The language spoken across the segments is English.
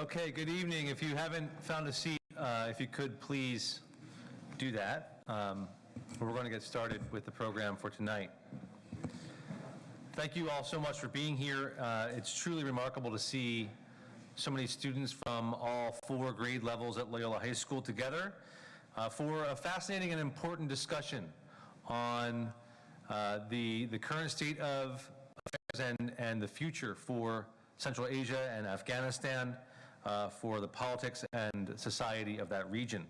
Okay, good evening. If you haven't found a seat, if you could please do that. We're going to get started with the program for tonight. Thank you all so much for being here. It's truly remarkable to see so many students from all 4 grade levels at Loyola High School together for a fascinating and important discussion on the current state of affairs and the future for Central Asia and Afghanistan, for the politics and society of that region.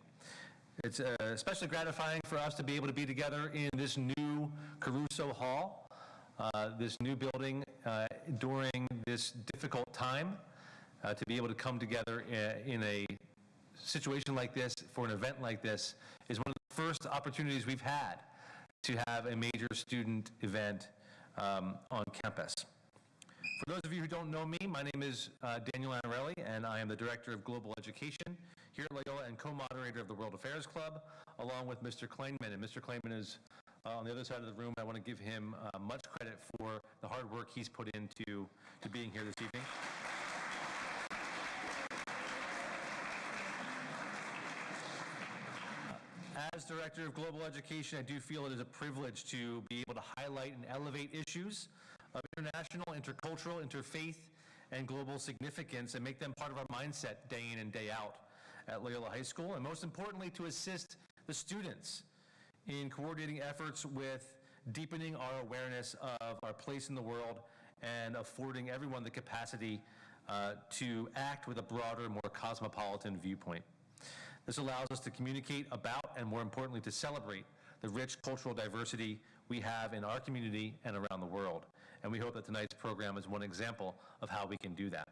It's especially gratifying for us to be able to be together in this new Caruso Hall, this new building during this difficult time, to be able to come together in a situation like this, for an event like this, is one of the first opportunities we've had to have a major student event on campus. For those of you who don't know me, my name is Daniel Anarelli, and I am the Director of Global Education here at Loyola and co-moderator of the World Affairs Club, along with Mr. Kleinman. And Mr. Kleinman is on the other side of the room. I want to give him much credit for the hard work he's put into being here this evening. As Director of Global Education, I do feel it is a privilege to be able to highlight and elevate issues of international, intercultural, interfaith, and global significance and make them part of our mindset day in and day out at Loyola High School, and most importantly, to assist the students in coordinating efforts with deepening our awareness of our place in the world and affording everyone the capacity to act with a broader, more cosmopolitan viewpoint. This allows us to communicate about, and more importantly, to celebrate the rich cultural diversity we have in our community and around the world. And we hope that tonight's program is one example of how we can do that.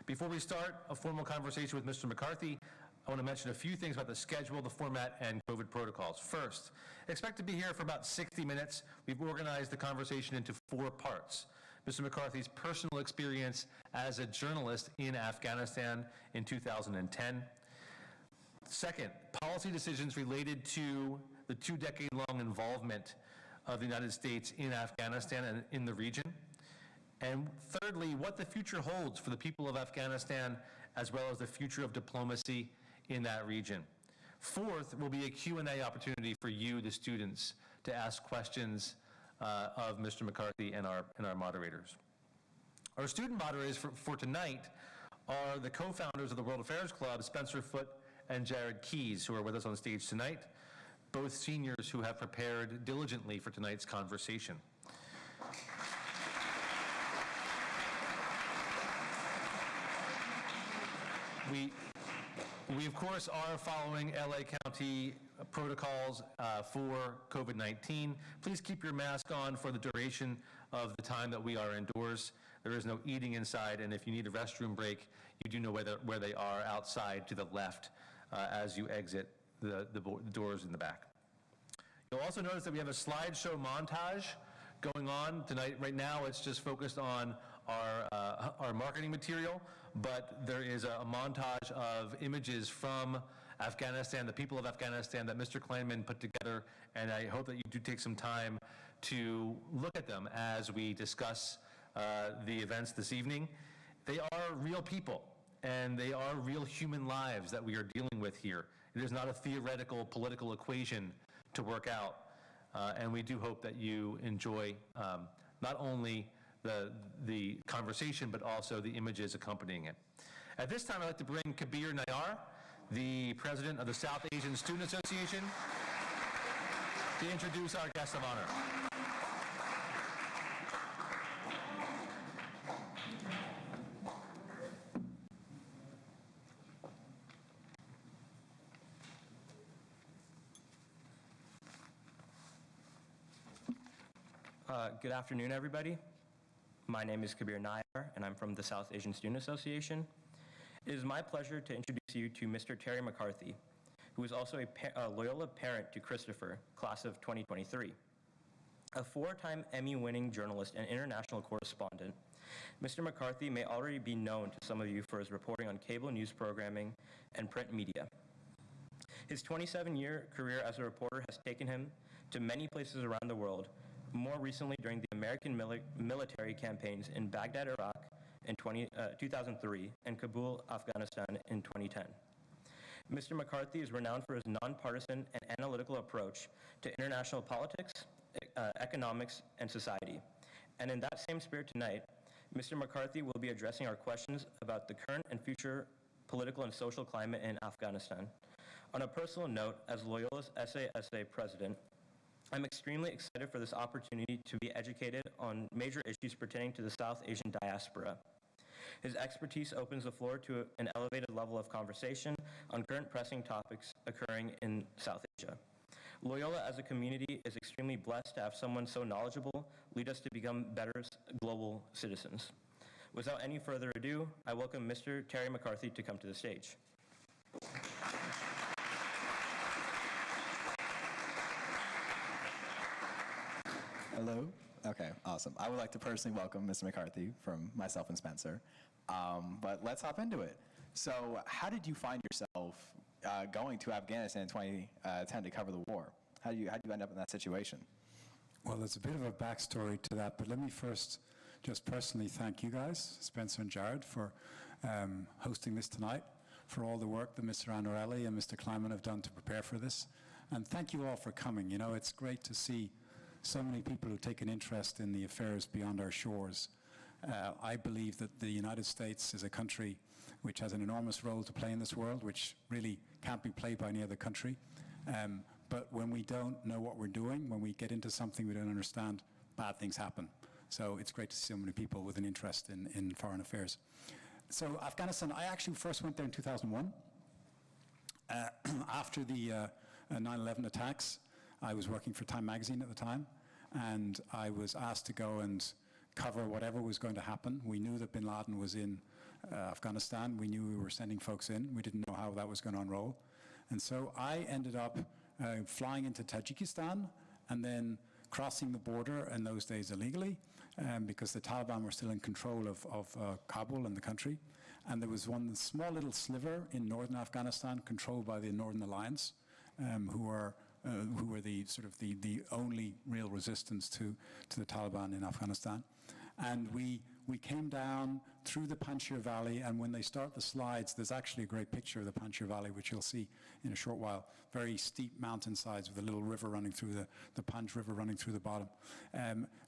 Before we start a formal conversation with Mr. McCarthy, I want to mention a few things about the schedule, the format, and COVID protocols. First, expect to be here for about 60 minutes. We've organized the conversation into 4 parts. Mr. McCarthy's personal experience as a journalist in Afghanistan in 2010. Second, policy decisions related to the 2-decade-long involvement of the United States in Afghanistan and in the region. And thirdly, what the future holds for the people of Afghanistan, as well as the future of diplomacy in that region. Fourth will be a Q&A opportunity for you, the students, to ask questions of Mr. McCarthy and our moderators. Our student moderators for tonight are the co-founders of the World Affairs Club, Spencer Foote and Jared Keyes, who are with us on stage tonight, both seniors who have prepared diligently for tonight's conversation. We of course are following LA County protocols for COVID-19. Please keep your mask on for the duration of the time that we are indoors. There is no eating inside, and if you need a restroom break, you do know where they are outside to the left as you exit the doors in the back. You'll also notice that we have a slideshow montage going on tonight. Right now, it's just focused on our marketing material, but there is a montage of images from Afghanistan, the people of Afghanistan, that Mr. Kleinman put together, and I hope that you do take some time to look at them as we discuss the events this evening. They are real people, and they are real human lives that we are dealing with here. It is not a theoretical political equation to work out, and we do hope that you enjoy not only the conversation, but also the images accompanying it. At this time, I'd like to bring Kabir Nayar, the president of the South Asian Student Association, to introduce our guest of honor. Good afternoon, everybody. My name is Kabir Nayar, and I'm from the South Asian Student Association. It is my pleasure to introduce you to Mr. Terry McCarthy, who is also a Loyola parent to Christopher, class of 2023. A 4-time Emmy-winning journalist and international correspondent, Mr. McCarthy may already be known to some of you for his reporting on cable news programming and print media. His 27-year career as a reporter has taken him to many places around the world, more recently during the American military campaigns in Baghdad, Iraq, in 2003 and Kabul, Afghanistan in 2010. Mr. McCarthy is renowned for his nonpartisan and analytical approach to international politics, economics, and society. And in that same spirit tonight, Mr. McCarthy will be addressing our questions about the current and future political and social climate in Afghanistan. On a personal note, as Loyola's SASA president, I'm extremely excited for this opportunity to be educated on major issues pertaining to the South Asian diaspora. His expertise opens the floor to an elevated level of conversation on current pressing topics occurring in South Asia. Loyola as a community is extremely blessed to have someone so knowledgeable lead us to become better global citizens. Without any further ado, I welcome Mr. Terry McCarthy to come to the stage. Hello? Okay, awesome. I would like to personally welcome Mr. McCarthy from myself and Spencer. But let's hop into it. So how did you find yourself going to Afghanistan in 2010 to cover the war? How did you end up in that situation? Well, there's a bit of a backstory to that, but let me first just personally thank you guys, Spencer and Jared, for hosting this tonight, for all the work that Mr. Anorelli and Mr. Kleiman have done to prepare for this. And thank you all for coming. You know, it's great to see so many people who take an interest in the affairs beyond our shores. I believe that the United States is a country which has an enormous role to play in this world, which really can't be played by any other country. But when we don't know what we're doing, when we get into something we don't understand, bad things happen. So it's great to see so many people with an interest in foreign affairs. So Afghanistan, I actually first went there in 2001. After the 9/11 attacks, I was working for Time magazine at the time, and I was asked to go and cover whatever was going to happen. We knew that bin Laden was in Afghanistan. We knew we were sending folks in. We didn't know how that was going to unroll. And so I ended up flying into Tajikistan and then crossing the border, in those days illegally, because the Taliban were still in control of Kabul and the country. And there was one small little sliver in northern Afghanistan controlled by the Northern Alliance, who were the sort of the only real resistance to the Taliban in Afghanistan. And we came down through the Panjshir Valley, and when they start the slides, there's actually a great picture of the Panjshir Valley, which you'll see in a short while. Very steep mountainsides with a little river running through the Panj River running through the bottom.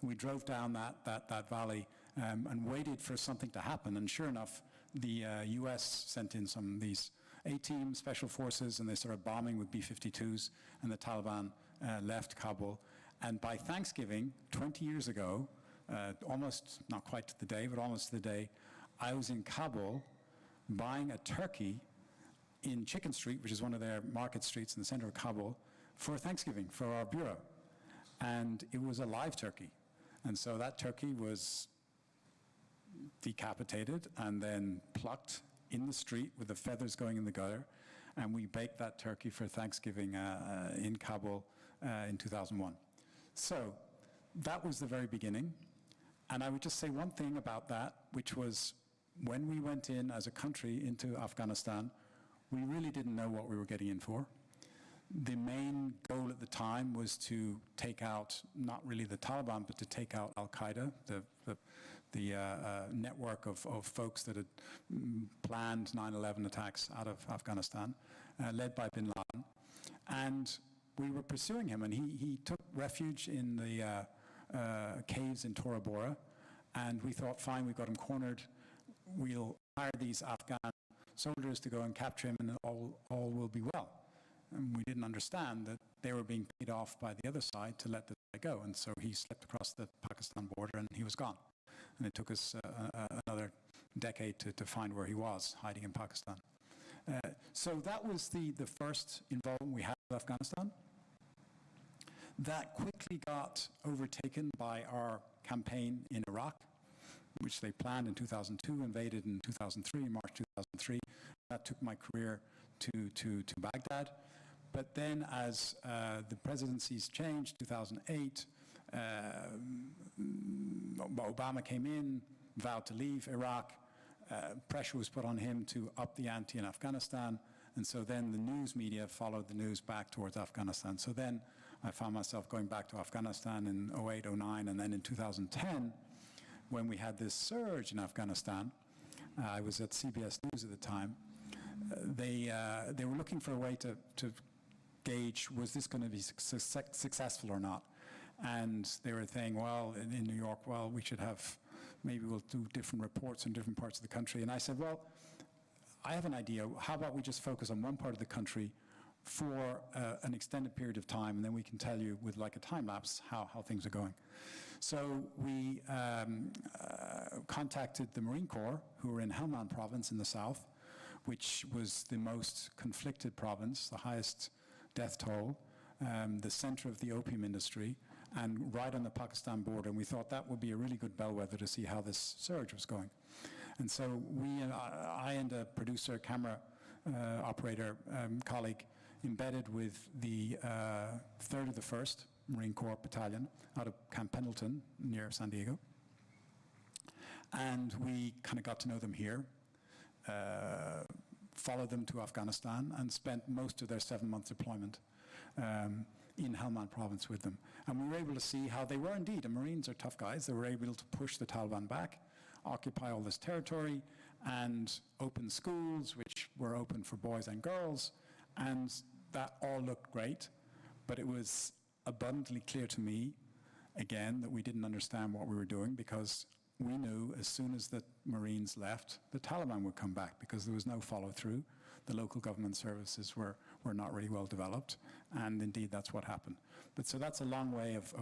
We drove down that valley and waited for something to happen, and sure enough, the US sent in some of these A-team special forces, and they started bombing with B-52s, and the Taliban left Kabul. And by Thanksgiving, 20 years ago, almost, not quite to the day, but almost to the day, I was in Kabul buying a turkey in Chicken Street, which is one of their market streets in the center of Kabul, for Thanksgiving, for our bureau. And it was a live turkey. And so that turkey was decapitated and then plucked in the street with the feathers going in the gutter, and we baked that turkey for Thanksgiving in Kabul in 2001. So that was the very beginning, and I would just say one thing about that, which was when we went in as a country into Afghanistan, we really didn't know what we were getting in for. The main goal at the time was to take out, not really the Taliban, but to take out Al-Qaeda, the network of folks that had planned 9/11 attacks out of Afghanistan, led by bin Laden. And we were pursuing him, and he took refuge in the caves in Tora Bora, and we thought, fine, we've got him cornered. We'll hire these Afghan soldiers to go and capture him, and all will be well. And we didn't understand that they were being paid off by the other side to let this guy go, and so he slipped across the Pakistan border, and he was gone. And it took us another decade to find where he was, hiding in Pakistan. So that was the first involvement we had with Afghanistan. That quickly got overtaken by our campaign in Iraq, which they planned in 2002, invaded in 2003, March 2003. That took my career to Baghdad. But then as the presidencies changed, 2008, Obama came in, vowed to leave Iraq. Pressure was put on him to up the ante in Afghanistan. And so then the news media followed the news back towards Afghanistan. So then I found myself going back to Afghanistan in 08, 09, and then in 2010, when we had this surge in Afghanistan, I was at CBS News at the time, they were looking for a way to gauge, was this going to be successful or not? And they were saying, well, in New York, well, we should have, maybe we'll do different reports in different parts of the country. And I said, well, I have an idea. How about we just focus on one part of the country for an extended period of time, and then we can tell you with like a time lapse how things are going. So we contacted the Marine Corps, who were in Helmand province in the south, which was the most conflicted province, the highest death toll, the center of the opium industry, and right on the Pakistan border. And we thought that would be a really good bellwether to see how this surge was going. And so I and a producer, camera operator, colleague, embedded with the 3rd of the 1st Marine Corps Battalion out of Camp Pendleton near San Diego. And we kind of got to know them here, followed them to Afghanistan, and spent most of their 7-month deployment in Helmand province with them. And we were able to see how they were indeed, and Marines are tough guys, they were able to push the Taliban back, occupy all this territory, and open schools, which were open for boys and girls, and that all looked great, but it was abundantly clear to me, again, that we didn't understand what we were doing, because we knew as soon as the Marines left, the Taliban would come back, because there was no follow-through. The local government services were not really well developed, and indeed that's what happened. But so that's a long way of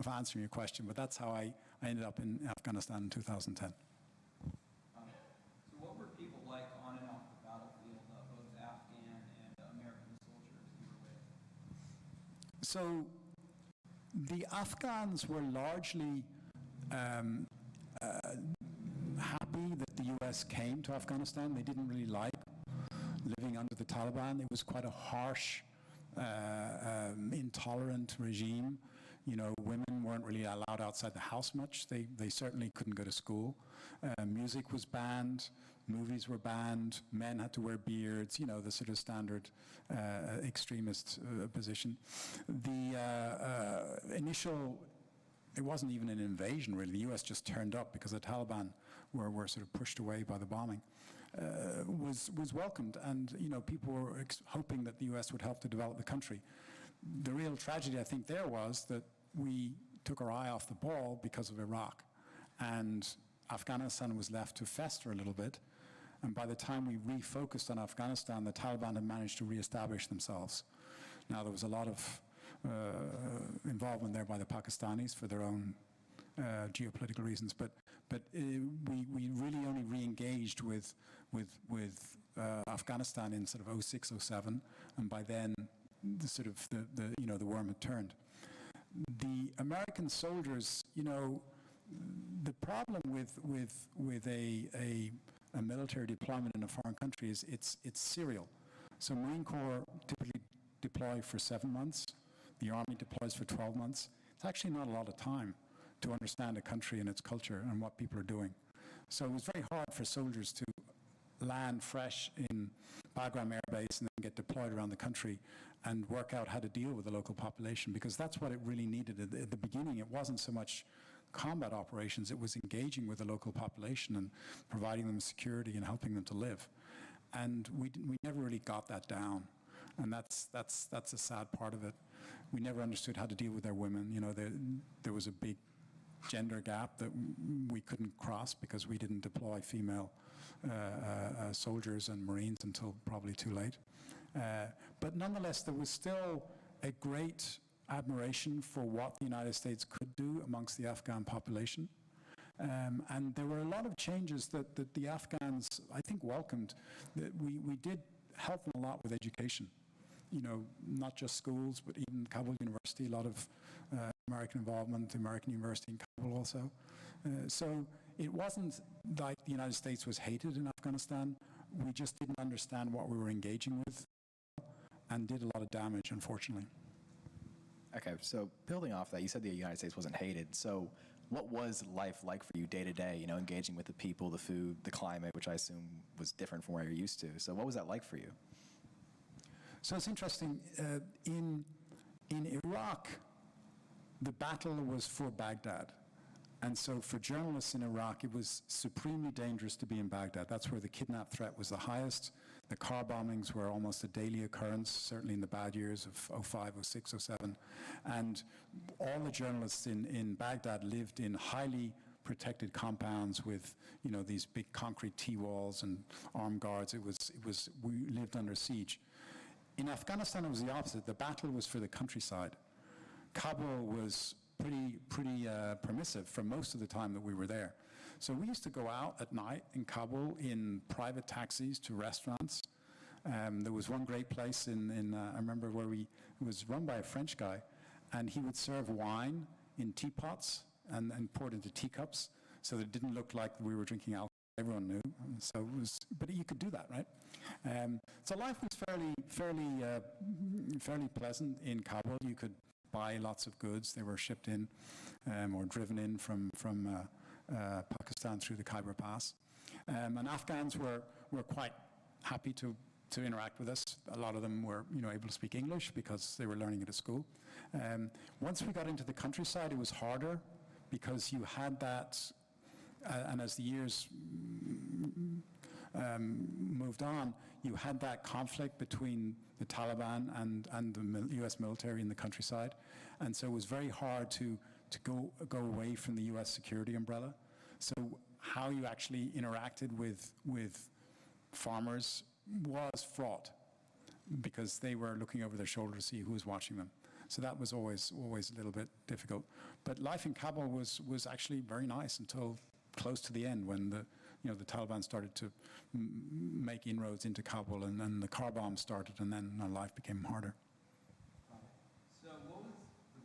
answering your question, but that's how I ended up in Afghanistan in 2010. So what were people like on and off the battlefield, both Afghan and American soldiers you were with? So the Afghans were largely happy that the US came to Afghanistan. They didn't really like living under the Taliban. It was quite a harsh, intolerant regime. You know, women weren't really allowed outside the house much. They certainly couldn't go to school. Music was banned. Movies were banned. Men had to wear beards. You know, the sort of standard extremist position. The initial, it wasn't even an invasion really. The US just turned up because the Taliban were sort of pushed away by the bombing. Was welcomed, and you know, people were hoping that the US would help to develop the country. The real tragedy, I think, there was that we took our eye off the ball because of Iraq, and Afghanistan was left to fester a little bit. And by the time we refocused on Afghanistan, the Taliban had managed to reestablish themselves. Now, there was a lot of involvement there by the Pakistanis for their own geopolitical reasons, but we really only re-engaged with Afghanistan in sort of 06, 07, and by then the worm had turned. The American soldiers, you know, the problem with a military deployment in a foreign country is it's serial. So Marine Corps typically deploy for 7 months. The Army deploys for 12 months. It's actually not a lot of time to understand a country and its culture and what people are doing. So it was very hard for soldiers to land fresh in Bagram Air Base and then get deployed around the country and work out how to deal with the local population, because that's what it really needed. At the beginning, it wasn't so much combat operations, it was engaging with the local population and providing them security and helping them to live. And we never really got that down. And that's a sad part of it. We never understood how to deal with their women. You know, there was a big gender gap that we couldn't cross because we didn't deploy female soldiers and Marines until probably too late. But nonetheless, there was still a great admiration for what the United States could do amongst the Afghan population. And there were a lot of changes that the Afghans, I think, welcomed. That we did help them a lot with education. You know, not just schools, but even Kabul University, a lot of American involvement, American University in Kabul also. So it wasn't like the United States was hated in Afghanistan. We just didn't understand what we were engaging with and did a lot of damage, unfortunately. Okay, so building off that, you said the United States wasn't hated. So what was life like for you day to day, you know, engaging with the people, the food, the climate, which I assume was different from where you're used to. So what was that like for you? So it's interesting, in Iraq, the battle was for Baghdad, And so for journalists in Iraq, it was supremely dangerous to be in Baghdad. That's where the kidnap threat was the highest. The car bombings were almost a daily occurrence, certainly in the bad years of 05, 06, 07. And all the journalists in Baghdad lived in highly protected compounds with, you know, these big concrete T-walls and armed guards. We lived under siege. In Afghanistan, it was the opposite. The battle was for the countryside. Kabul was pretty permissive for most of the time that we were there. So we used to go out at night in Kabul in private taxis to restaurants. There was one great place I remember where it was run by a French guy, and he would serve wine in teapots and pour it into teacups so that it didn't look like we were drinking alcohol. Everyone knew. So it was, but you could do that, right? So life was fairly pleasant in Kabul. You could buy lots of goods. They were shipped in or driven in from Pakistan through the Khyber Pass. And Afghans were quite happy to interact with us. A lot of them were, you know, able to speak English because they were learning it at school. Once we got into the countryside, it was harder because you had that, and as the years moved on, you had that conflict between the Taliban and the U.S. military in the countryside, and so it was very hard to go away from the U.S. security umbrella. So how you actually interacted with farmers was fraught because they were looking over their shoulder to see who was watching them. So that was always a little bit difficult. But life in Kabul was actually very nice until close to the end when the Taliban started to make inroads into Kabul, and then the car bombs started, and then life became harder. So what was the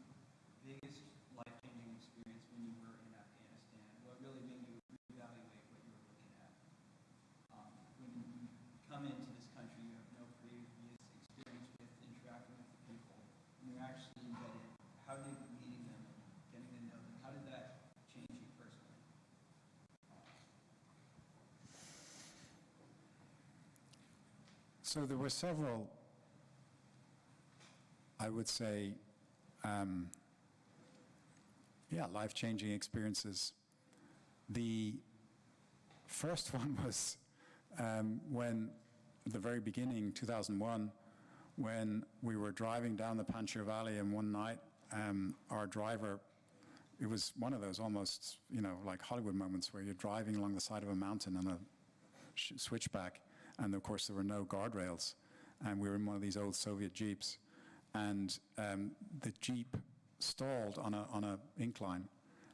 biggest life-changing experience when you were in Afghanistan? What really made you reevaluate what you were looking at? When you come into this country, you have no previous experience with interacting with the people, and you're actually embedded. How did meeting them and getting to know them, how did that change you personally? So there were several, I would say, life-changing experiences. The first one was when, at the very beginning, 2001, when we were driving down the Panjshir Valley, and one night our driver, it was one of those almost, like Hollywood moments where you're driving along the side of a mountain on a switchback, and of course there were no guardrails, and we were in one of these old Soviet Jeeps, and the Jeep stalled on a incline,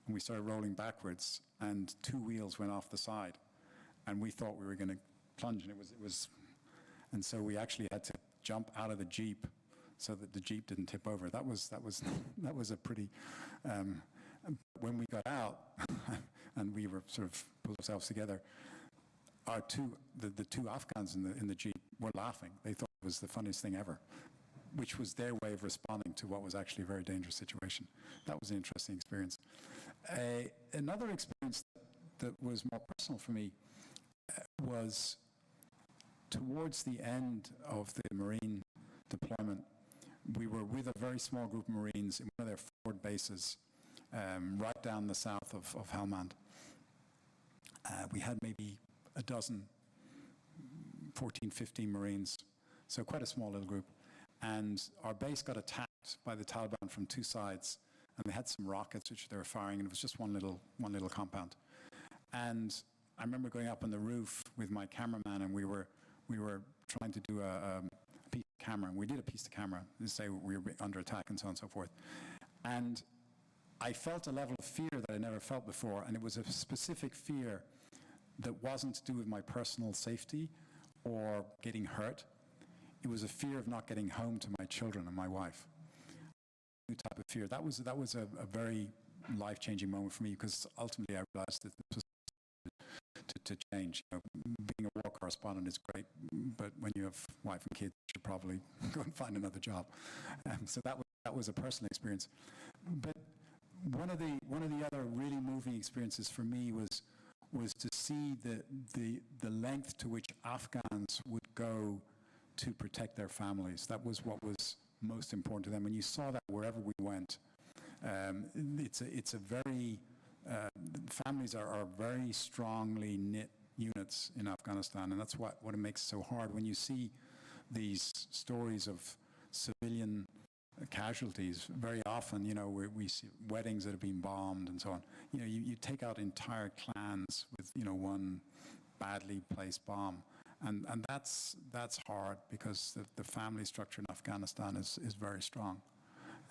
and we started rolling backwards, and two wheels went off the side, and we thought we were going to plunge, and and so we actually had to jump out of the Jeep so that the Jeep didn't tip over. That was a pretty. When we got out, and we were sort of pulled ourselves together, the two Afghans in the Jeep were laughing. They thought it was the funniest thing ever, which was their way of responding to what was actually a very dangerous situation. That was an interesting experience. Another experience that was more personal for me was towards the end of the Marine deployment. We were with a very small group of Marines in one of their forward bases, right down the south of Helmand. We had maybe a dozen, 14, 15 Marines, so quite a small little group. And our base got attacked by the Taliban from two sides, and they had some rockets which they were firing, and it was just one little compound. And I remember going up on the roof with my cameraman, and we were trying to do a piece of camera, and we did a piece of camera to say we were under attack and so on and so forth. And I felt a level of fear that I never felt before, and it was a specific fear that wasn't to do with my personal safety or getting hurt. It was a fear of not getting home to my children and my wife. New type of fear. That was a very life-changing moment for me, because ultimately I realized that this was to change. Being a war correspondent is great, but when you have wife and kids, you should probably go and find another job. So that was a personal experience. But one of the other really moving experiences for me was to see the length to which Afghans would go to protect their families. That was what was most important to them. And you saw that wherever we went. It's a very families are very strongly knit units in Afghanistan, and that's what it makes it so hard. When you see these stories of civilian casualties, very often, we see weddings that have been bombed and so on. You take out entire clans with, one badly placed bomb. And that's hard because the family structure in Afghanistan is very strong.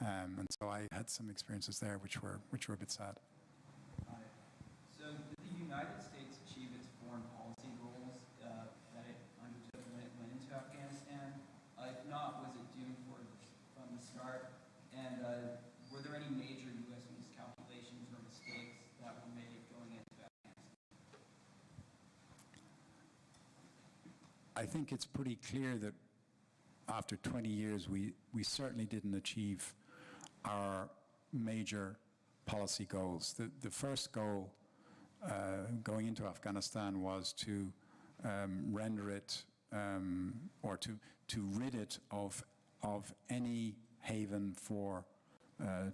And so I had some experiences there which were a bit sad. Got it. So did the United States achieve its foreign policy goals that it undertook when it went into Afghanistan? If not, was it doomed from the start? And were there any major U.S. miscalculations or mistakes that were made going into Afghanistan? I think it's pretty clear that after 20 years, we certainly didn't achieve our major policy goals. The first goal going into Afghanistan was to render it or to rid it of any haven for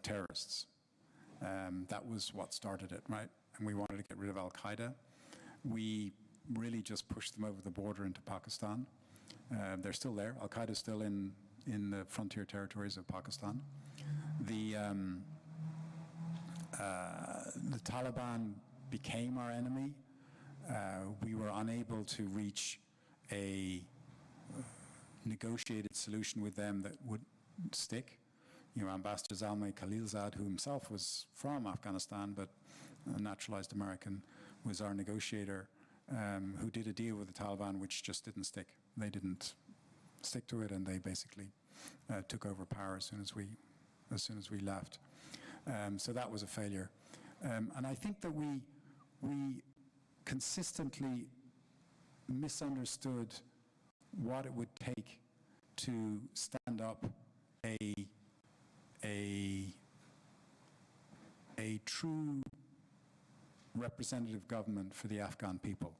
terrorists. That was what started it, right? And we wanted to get rid of Al-Qaeda. We really just pushed them over the border into Pakistan. They're still there. Al-Qaeda's still in the frontier territories of Pakistan. The Taliban became our enemy. We were unable to reach a negotiated solution with them that would stick. Ambassador Zalmay Khalilzad, who himself was from Afghanistan but a naturalized American, was our negotiator, who did a deal with the Taliban which just didn't stick. They didn't stick to it, and they basically took over power as soon as we left. So that was a failure. And I think that we consistently misunderstood what it would take to stand up a true representative government for the Afghan people.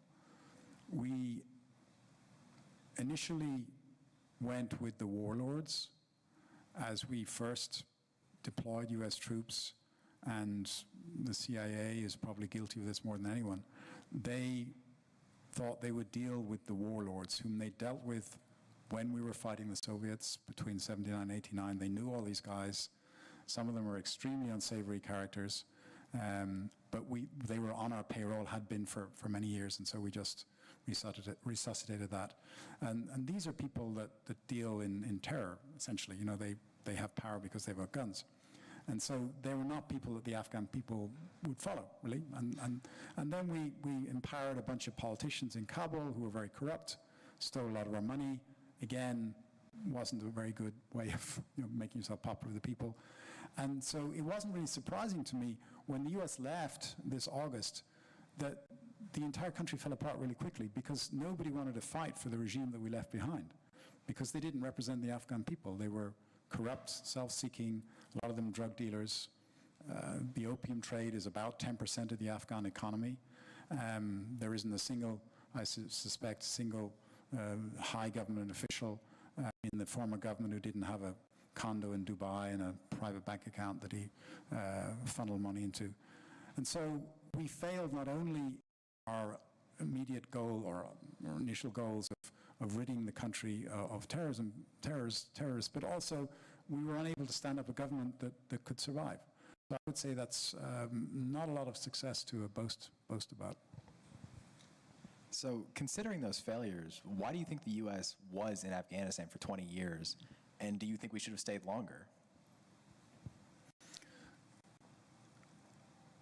We initially went with the warlords as we first deployed U.S. troops, and the CIA is probably guilty of this more than anyone. They thought they would deal with the warlords, whom they dealt with when we were fighting the Soviets between 79 and 89. They knew all these guys. Some of them were extremely unsavory characters, but they were on our payroll, had been for many years, and so we just resuscitated that. And these are people that deal in terror, essentially. They have power because they've got guns. And so they were not people that the Afghan people would follow, really. And then we empowered a bunch of politicians in Kabul who were very corrupt, stole a lot of our money. Again, wasn't a very good way of making yourself popular with the people. And so it wasn't really surprising to me when the US left this August that the entire country fell apart really quickly, because nobody wanted to fight for the regime that we left behind, because they didn't represent the Afghan people. They were corrupt, self-seeking, a lot of them drug dealers. The opium trade is about 10% of the Afghan economy. There isn't a single, I suspect, high government official in the former government who didn't have a condo in Dubai and a private bank account that he funneled money into. And so we failed not only our immediate goal or initial goals of ridding the country of terrorists, but also we were unable to stand up a government that could survive. So I would say that's not a lot of success to boast about. So considering those failures, why do you think the U.S. was in Afghanistan for 20 years? And do you think we should have stayed longer?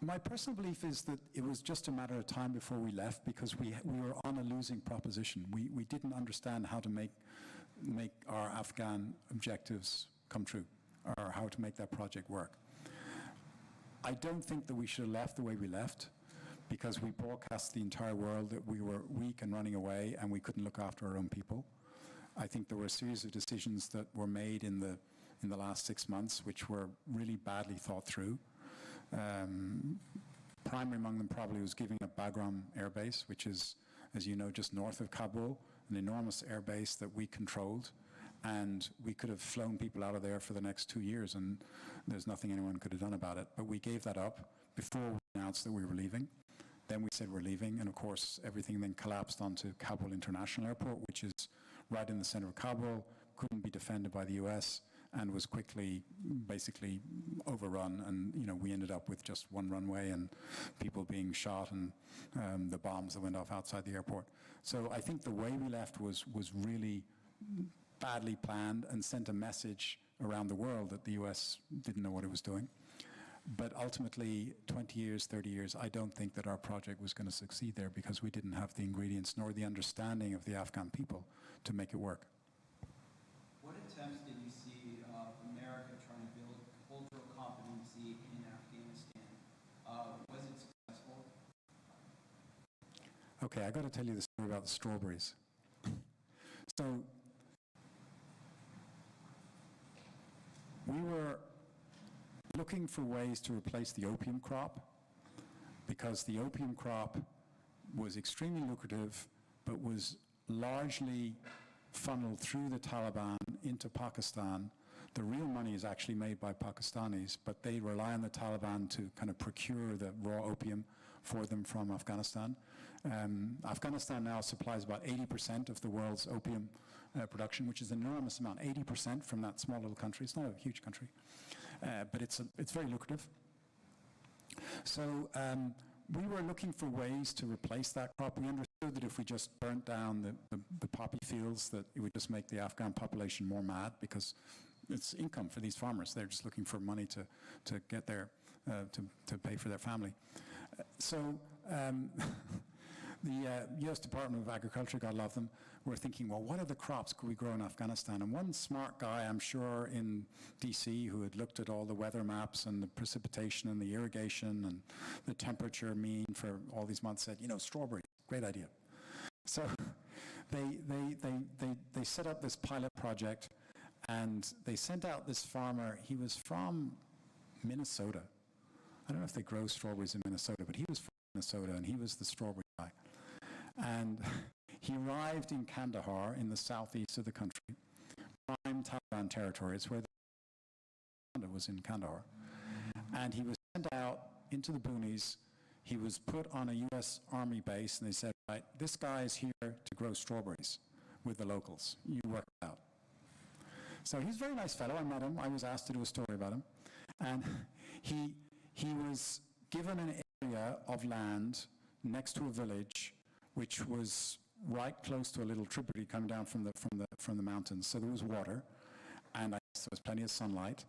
My personal belief is that it was just a matter of time before we left, because we were on a losing proposition. We didn't understand how to make our Afghan objectives come true, or how to make that project work. I don't think that we should have left the way we left, because we broadcast the entire world that we were weak and running away and we couldn't look after our own people. I think there were a series of decisions that were made in the last 6 months which were really badly thought through. Primary among them probably was giving up Bagram Air Base, which is, as you know, just north of Kabul, an enormous air base that we controlled, and we could have flown people out of there for the next 2 years, and there's nothing anyone could have done about it. But we gave that up before we announced that we were leaving. Then we said we're leaving, and of course, everything then collapsed onto Kabul International Airport, which is right in the center of Kabul, couldn't be defended by the US, and was quickly basically overrun. And, you know, we ended up with just one runway and people being shot and the bombs that went off outside the airport. So I think the way we left was really badly planned and sent a message around the world that the US didn't know what it was doing. But ultimately, 20 years, 30 years, I don't think that our project was going to succeed there because we didn't have the ingredients nor the understanding of the Afghan people to make it work. What attempts did you see of America trying to build cultural competency in Afghanistan? Was it successful? Okay, I got to tell you the story about the strawberries. So, we were looking for ways to replace the opium crop because the opium crop was extremely lucrative but was largely funneled through the Taliban into Pakistan. The real money is actually made by Pakistanis, but they rely on the Taliban to kind of procure the raw opium for them from Afghanistan. Afghanistan now supplies about 80% of the world's opium production, which is an enormous amount, 80% from that small little country. It's not a huge country. But it's very lucrative. So we were looking for ways to replace that crop. We understood that if we just burnt down the poppy fields, that it would just make the Afghan population more mad because it's income for these farmers. They're just looking for money to get their, to pay for their family. So the U.S. Department of Agriculture, God love them, were thinking, well, what other crops could we grow in Afghanistan? And one smart guy, I'm sure, in D.C., who had looked at all the weather maps and the precipitation and the irrigation and the temperature mean for all these months said, you know, strawberry, great idea. So they set up this pilot project, and they sent out this farmer. He was from Minnesota. I don't know if they grow strawberries in Minnesota, but he was from Minnesota, and he was the strawberry guy. And he arrived in Kandahar in the southeast of the country, prime Taliban territory. It's where the was in Kandahar. And he was sent out into the boonies. He was put on a U.S. Army base, and they said, right, this guy is here to grow strawberries with the locals. You work it out. So he's a very nice fellow. I met him. I was asked to do a story about him. And he was given an area of land next to a village which was right close to a little tributary coming down from the mountains. So there was water, and I guess there was plenty of sunlight.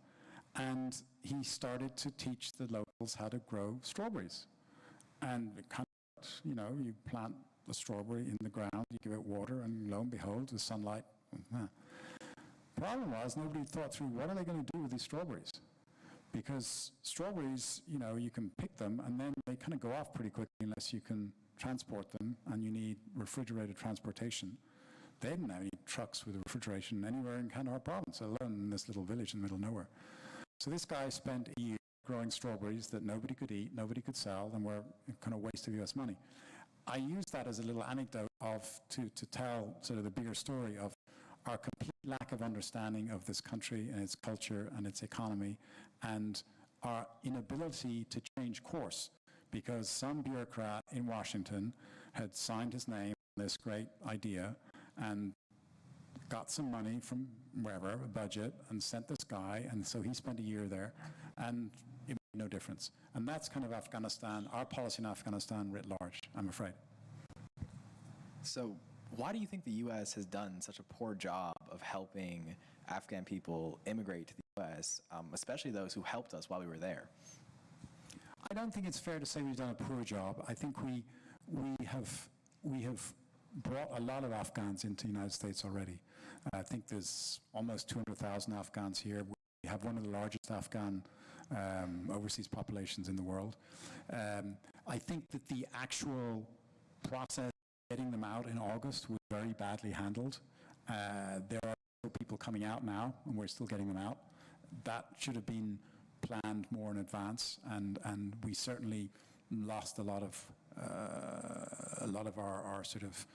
And he started to teach the locals how to grow strawberries. And it kind of, you know, you plant a strawberry in the ground, you give it water, and lo and behold, the sunlight. Problem was, nobody thought through what are they going to do with these strawberries? Because strawberries, you know, you can pick them, and then they kind of go off pretty quickly unless you can transport them, and you need refrigerated transportation. They didn't have any trucks with refrigeration anywhere in Kandahar province, let alone in this little village in the middle of nowhere. So this guy spent a year growing strawberries that nobody could eat, nobody could sell, and were kind of a waste of US money. I use that as a little anecdote to tell sort of the bigger story of our complete lack of understanding of this country and its culture and its economy, and our inability to change course because some bureaucrat in Washington had signed his name on this great idea and got some money from wherever, a budget, and sent this guy, and so he spent a year there, and it made no difference. And that's kind of Afghanistan, our policy in Afghanistan writ large, I'm afraid. So why do you think the U.S. has done such a poor job of helping Afghan people immigrate to the U.S., especially those who helped us while we were there? I don't think it's fair to say we've done a poor job. I think we have brought a lot of Afghans into the United States already. I think there's almost 200,000 Afghans here. We have one of the largest Afghan overseas populations in the world. I think that the actual process of getting them out in August was very badly handled. There are people coming out now, and we're still getting them out. That should have been planned more in advance, and we certainly lost a lot of our sort of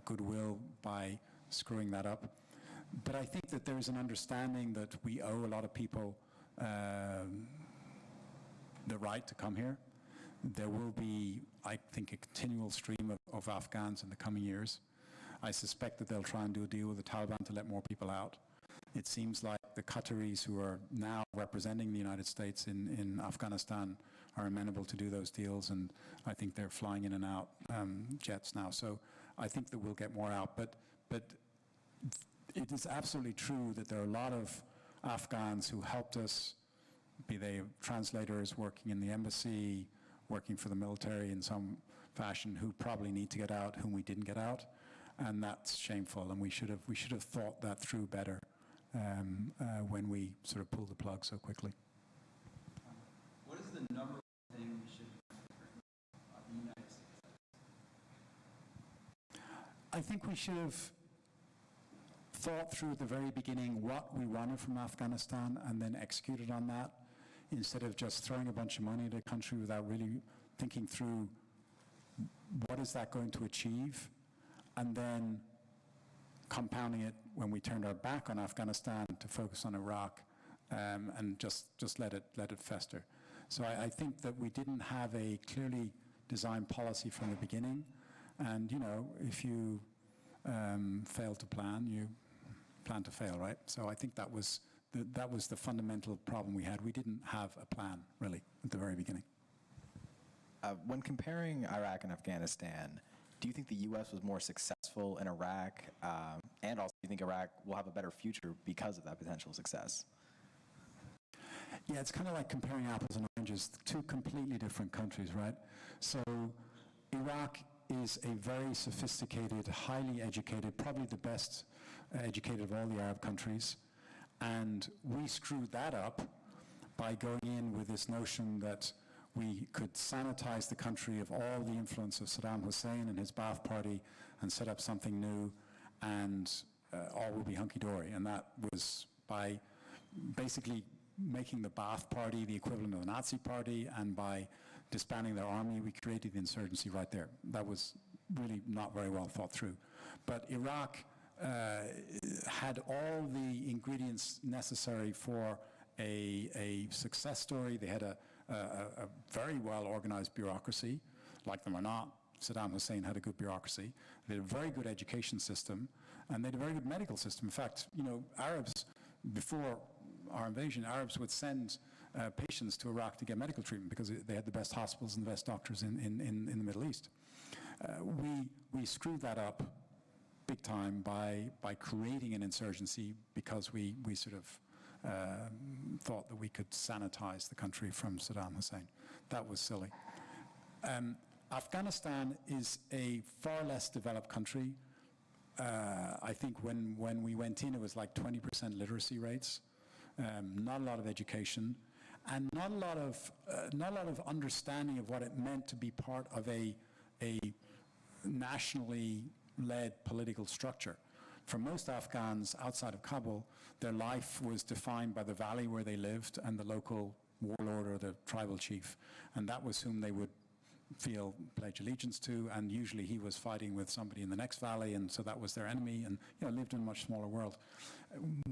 goodwill by screwing that up. But I think that there's an understanding that we owe a lot of people the right to come here, There will be, I think, a continual stream of Afghans in the coming years. I suspect that they'll try and do a deal with the Taliban to let more people out. It seems like the Qataris, who are now representing the United States in Afghanistan, are amenable to do those deals, and I think they're flying in and out jets now. So I think that we'll get more out. But it is absolutely true that there are a lot of Afghans who helped us, be they translators working in the embassy, working for the military in some fashion, who probably need to get out, whom we didn't get out, and that's shameful. And we should have thought that through better when we sort of pulled the plug so quickly. What is the number one thing we should do the United States? I think we should have thought through at the very beginning what we wanted from Afghanistan and then executed on that, instead of just throwing a bunch of money at a country without really thinking through what is that going to achieve, and then compounding it when we turned our back on Afghanistan to focus on Iraq, and just let it fester. So I think that we didn't have a clearly designed policy from the beginning, and if you fail to plan, you plan to fail, right? So I think that was the fundamental problem we had. We didn't have a plan, really, at the very beginning. When comparing Iraq and Afghanistan, do you think the U.S. was more successful in Iraq, and also do you think Iraq will have a better future because of that potential success? Yeah, it's kind of like comparing apples and oranges, two completely different countries, right? So Iraq is a very sophisticated, highly educated, probably the best educated of all the Arab countries, and we screwed that up by going in with this notion that we could sanitize the country of all the influence of Saddam Hussein and his Ba'ath Party and set up something new, and all will be hunky-dory. And that was by basically making the Ba'ath Party the equivalent of the Nazi Party, and by disbanding their army, we created the insurgency right there. That was really not very well thought through. But Iraq had all the ingredients necessary for a success story. They had a very well-organized bureaucracy. Like them or not, Saddam Hussein had a good bureaucracy. They had a very good education system, and they had a very good medical system. In fact, Arabs, before our invasion, Arabs would send patients to Iraq to get medical treatment because they had the best hospitals and the best doctors in the Middle East. We screwed that up big time by creating an insurgency because we sort of thought that we could sanitize the country from Saddam Hussein. That was silly. Afghanistan is a far less developed country. I think when we went in, it was like 20% literacy rates, not a lot of education, and not a lot of understanding of what it meant to be part of a nationally led political structure. For most Afghans outside of Kabul, their life was defined by the valley where they lived and the local warlord or the tribal chief, and that was whom they would pledge allegiance to, and usually he was fighting with somebody in the next valley, and so that was their enemy, and lived in a much smaller world.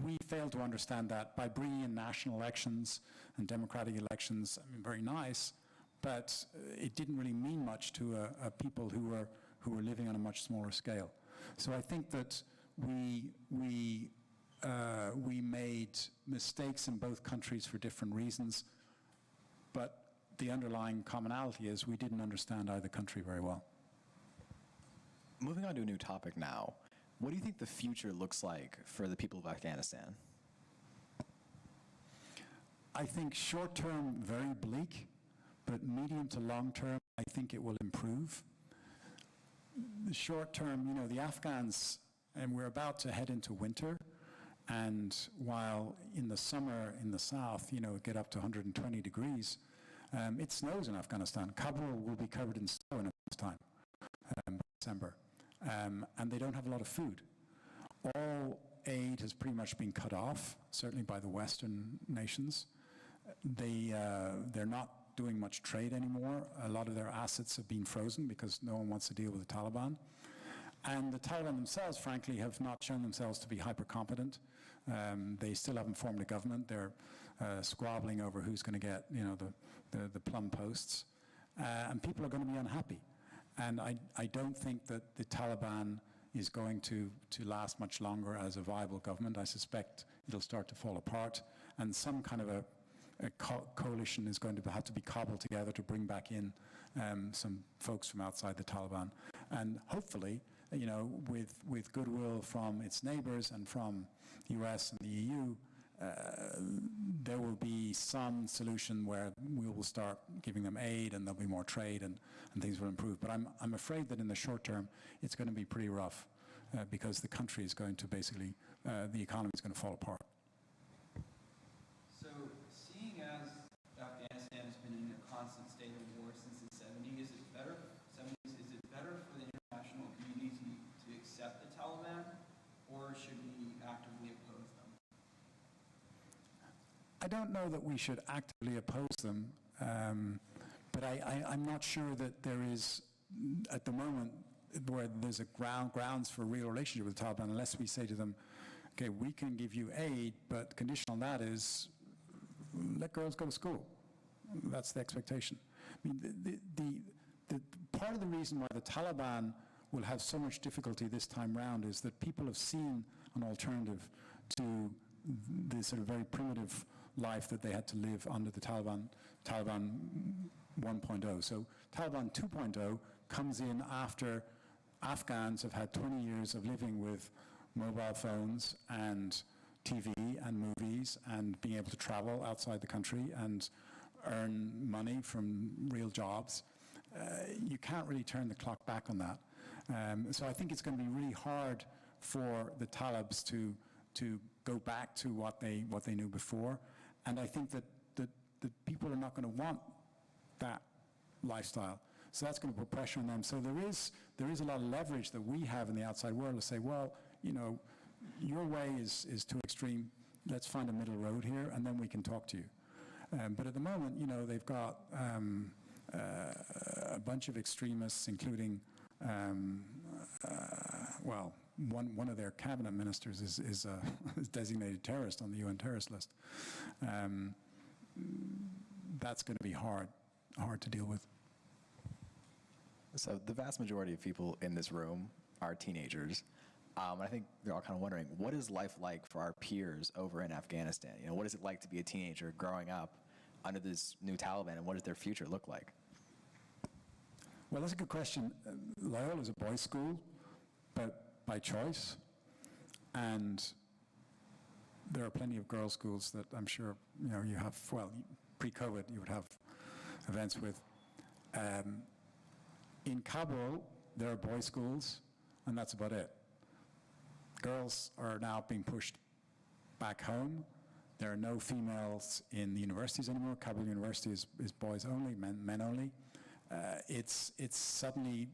We failed to understand that by bringing in national elections and democratic elections. I mean, very nice, but it didn't really mean much to a people who were living on a much smaller scale. So I think that we made mistakes in both countries for different reasons, but the underlying commonality is we didn't understand either country very well. Moving on to a new topic now, what do you think the future looks like for the people of Afghanistan? I think short term, very bleak, but medium to long term, I think it will improve. The short term, the Afghans, and we're about to head into winter, and while in the summer in the south, it get up to 120 degrees, it snows in Afghanistan. Kabul will be covered in snow in a month's time, December, and they don't have a lot of food. All aid has pretty much been cut off, certainly by the Western nations. They're not doing much trade anymore. A lot of their assets have been frozen because no one wants to deal with the Taliban. And the Taliban themselves, frankly, have not shown themselves to be hyper-competent. They still haven't formed a government. They're squabbling over who's going to get, the plum posts. and people are going to be unhappy. And I don't think that the Taliban is going to last much longer as a viable government. I suspect it'll start to fall apart, and some kind of a coalition is going to have to be cobbled together to bring back in some folks from outside the Taliban. And hopefully, you know, with goodwill from its neighbors and from the US and the EU, there will be some solution where we will start giving them aid and there'll be more trade and things will improve. But I'm afraid that in the short term, it's going to be pretty rough because the country is going to basically, the economy is going to fall apart. So, seeing as Afghanistan has been in a constant state of war since the 70s, is it better for the international community to accept the Taliban, or should we actively oppose them? I don't know that we should actively oppose them, but I'm not sure that there is, at the moment, where there's a grounds for a real relationship with the Taliban, unless we say to them, okay, we can give you aid, but condition on that is let girls go to school. That's the expectation. I mean, the part of the reason why the Taliban will have so much difficulty this time round is that people have seen an alternative to the sort of very primitive life that they had to live under the Taliban 1.0. So Taliban 2.0 comes in after Afghans have had 20 years of living with mobile phones and TV and movies and being able to travel outside the country and earn money from real jobs. You can't really turn the clock back on that. So I think it's going to be really hard for the Talibs to go back to what they knew before. And I think that people are not going to want that lifestyle. So that's going to put pressure on them. So there is a lot of leverage that we have in the outside world to say, well, you know, your way is too extreme. Let's find a middle road here, and then we can talk to you. But at the moment, you know, they've got a bunch of extremists, including, well, one of their cabinet ministers is designated terrorist on the UN terrorist list. That's going to be hard to deal with. So the vast majority of people in this room are teenagers. I think they're all kind of wondering, what is life like for our peers over in Afghanistan? You know, what is it like to be a teenager growing up under this new Taliban, and what does their future look like? Well, that's a good question. Loyola is a boys' school, but by choice. And there are plenty of girls' schools that I'm sure, you know, you have, well, pre-COVID, you would have events with. In Kabul, there are boys' schools, and that's about it. Girls are now being pushed back home. There are no females in the universities anymore. Kabul University is boys only, men only. It's suddenly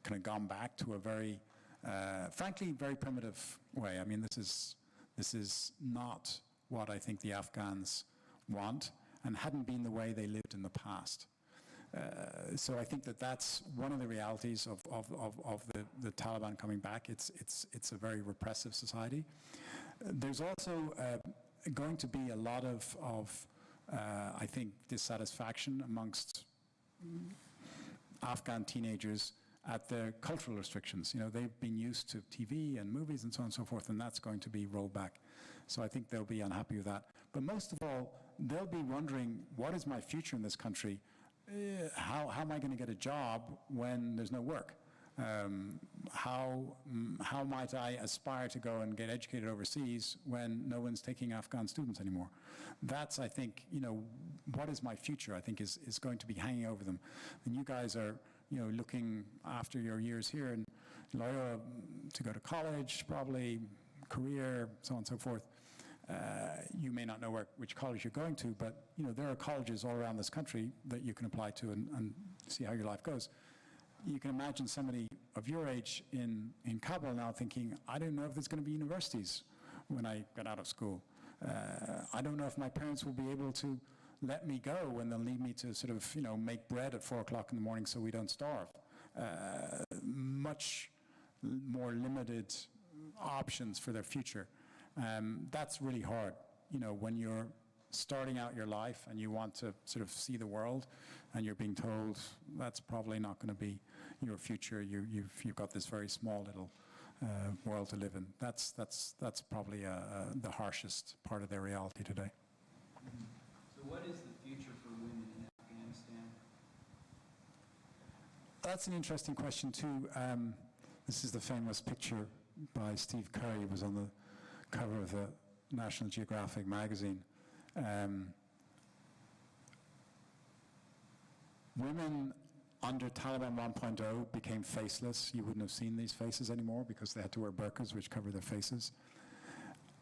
kind of gone back to a very, frankly, very primitive way. I mean, this is not what I think the Afghans want, and hadn't been the way they lived in the past. So I think that's one of the realities of the Taliban coming back. It's a very repressive society. There's also going to be a lot of I think, dissatisfaction amongst Afghan teenagers at the cultural restrictions. You know, they've been used to TV and movies and so on and so forth, and that's going to be rolled back. So I think they'll be unhappy with that. But most of all, they'll be wondering, what is my future in this country? How am I going to get a job when there's no work? How might I aspire to go and get educated overseas when no one's taking Afghan students anymore? That's, I think, you know, what is my future, I think, is going to be hanging over them. And you guys are, you know, looking after your years here in Loyola to go to college, probably, career, so on and so forth. You may not know which college you're going to, but, you know, there are colleges all around this country that you can apply to and see how your life goes. You can imagine somebody of your age in Kabul now thinking, I don't know if there's going to be universities when I get out of school. I don't know if my parents will be able to let me go when they'll need me to sort of, you know, make bread at 4 o'clock in the morning so we don't starve. Much more limited options for their future. That's really hard, you know, when you're starting out your life and you want to sort of see the world, and you're being told that's probably not going to be your future. You've got this very small little world to live in. That's probably the harshest part of their reality today. So what is the future for women in Afghanistan? That's an interesting question too. This is the famous picture by Steve Curry. It was on the cover of the National Geographic magazine. Women under Taliban 1.0 became faceless. You wouldn't have seen these faces anymore because they had to wear burqas, which cover their faces.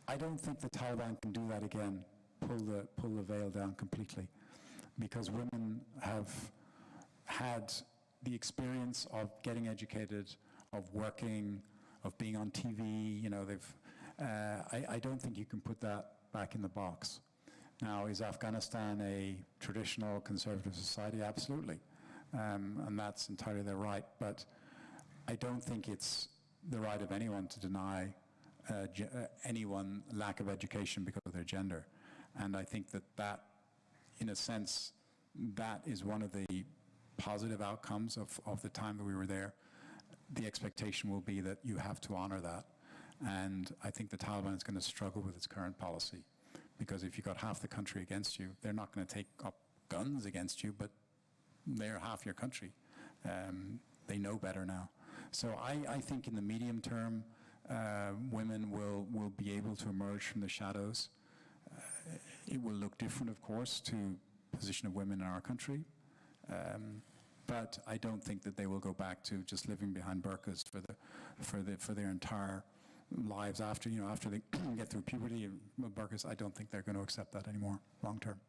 I don't think the Taliban can do that again, pull the veil down completely, because women have had the experience of getting educated, of working, of being on TV. You know, I don't think you can put that back in the box. Now, is Afghanistan a traditional conservative society? Absolutely. And that's entirely their right. But I don't think it's the right of anyone to deny anyone lack of education because of their gender. And I think that, in a sense, that is one of the positive outcomes of the time that we were there. The expectation will be that you have to honor that. And I think the Taliban is going to struggle with its current policy, because if you've got half the country against you, they're not going to take up guns against you, but they're half your country. They know better now. So I think in the medium term, women will be able to emerge from the shadows. It will look different, of course, to the position of women in our country. But I don't think that they will go back to just living behind burqas for their entire lives after they get through puberty and burqas. I don't think they're going to accept that anymore long term.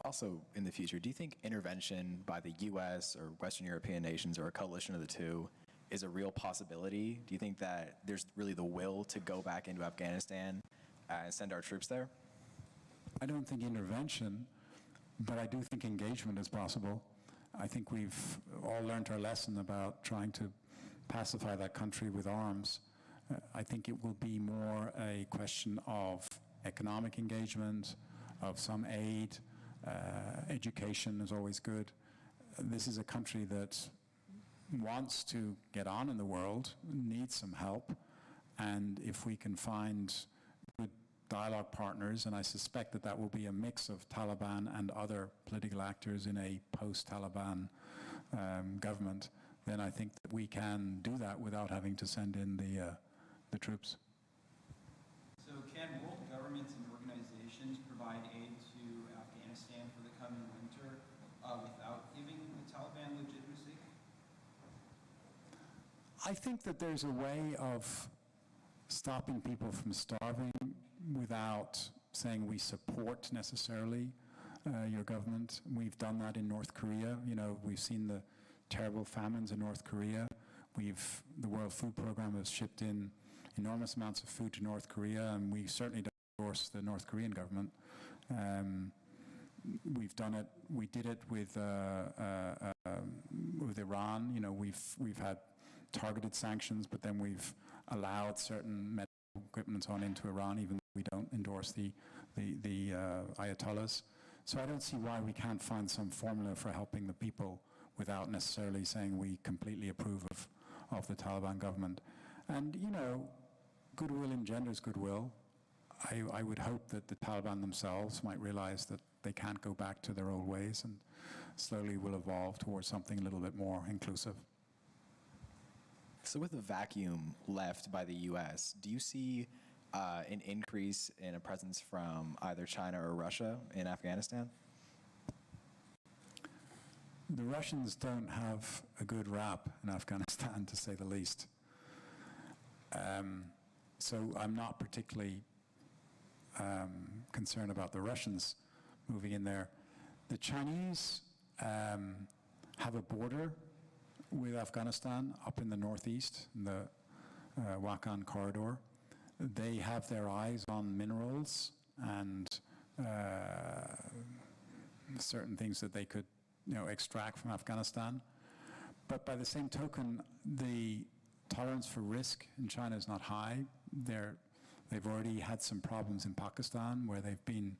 Also, in the future, do you think intervention by the U.S. or Western European nations or a coalition of the two is a real possibility? Do you think that there's really the will to go back into Afghanistan and send our troops there? I don't think intervention, but I do think engagement is possible. I think we've all learned our lesson about trying to pacify that country with arms. I think it will be more a question of economic engagement, of some aid. Education is always good. This is a country that wants to get on in the world, needs some help, and if we can find good dialogue partners, and I suspect that that will be a mix of Taliban and other political actors in a post-Taliban government, then I think that we can do that without having to send in the troops. So can world governments and organizations provide aid to Afghanistan for the coming winter without giving the Taliban legitimacy? I think that there's a way of stopping people from starving without saying we support necessarily your government. We've done that in North Korea. You know, we've seen the terrible famines in North Korea. The World Food Program has shipped in enormous amounts of food to North Korea, and we certainly don't endorse the North Korean government. We've done it. We did it with Iran. You know, we've had targeted sanctions, but then we've allowed certain medical equipment on into Iran, even though we don't endorse the Ayatollahs. So I don't see why we can't find some formula for helping the people without necessarily saying we completely approve of the Taliban government. And, you know, goodwill engenders goodwill. I would hope that the Taliban themselves might realize that they can't go back to their old ways and slowly will evolve towards something a little bit more inclusive. So with the vacuum left by the U.S., do you see an increase in a presence from either China or Russia in Afghanistan? The Russians don't have a good rap in Afghanistan, to say the least. So I'm not particularly concerned about the Russians moving in there. The Chinese have a border with Afghanistan up in the northeast, in the Wakhan corridor. They have their eyes on minerals and certain things that they could, extract from Afghanistan. But by the same token, the tolerance for risk in China is not high. They're They've already had some problems in Pakistan where they've been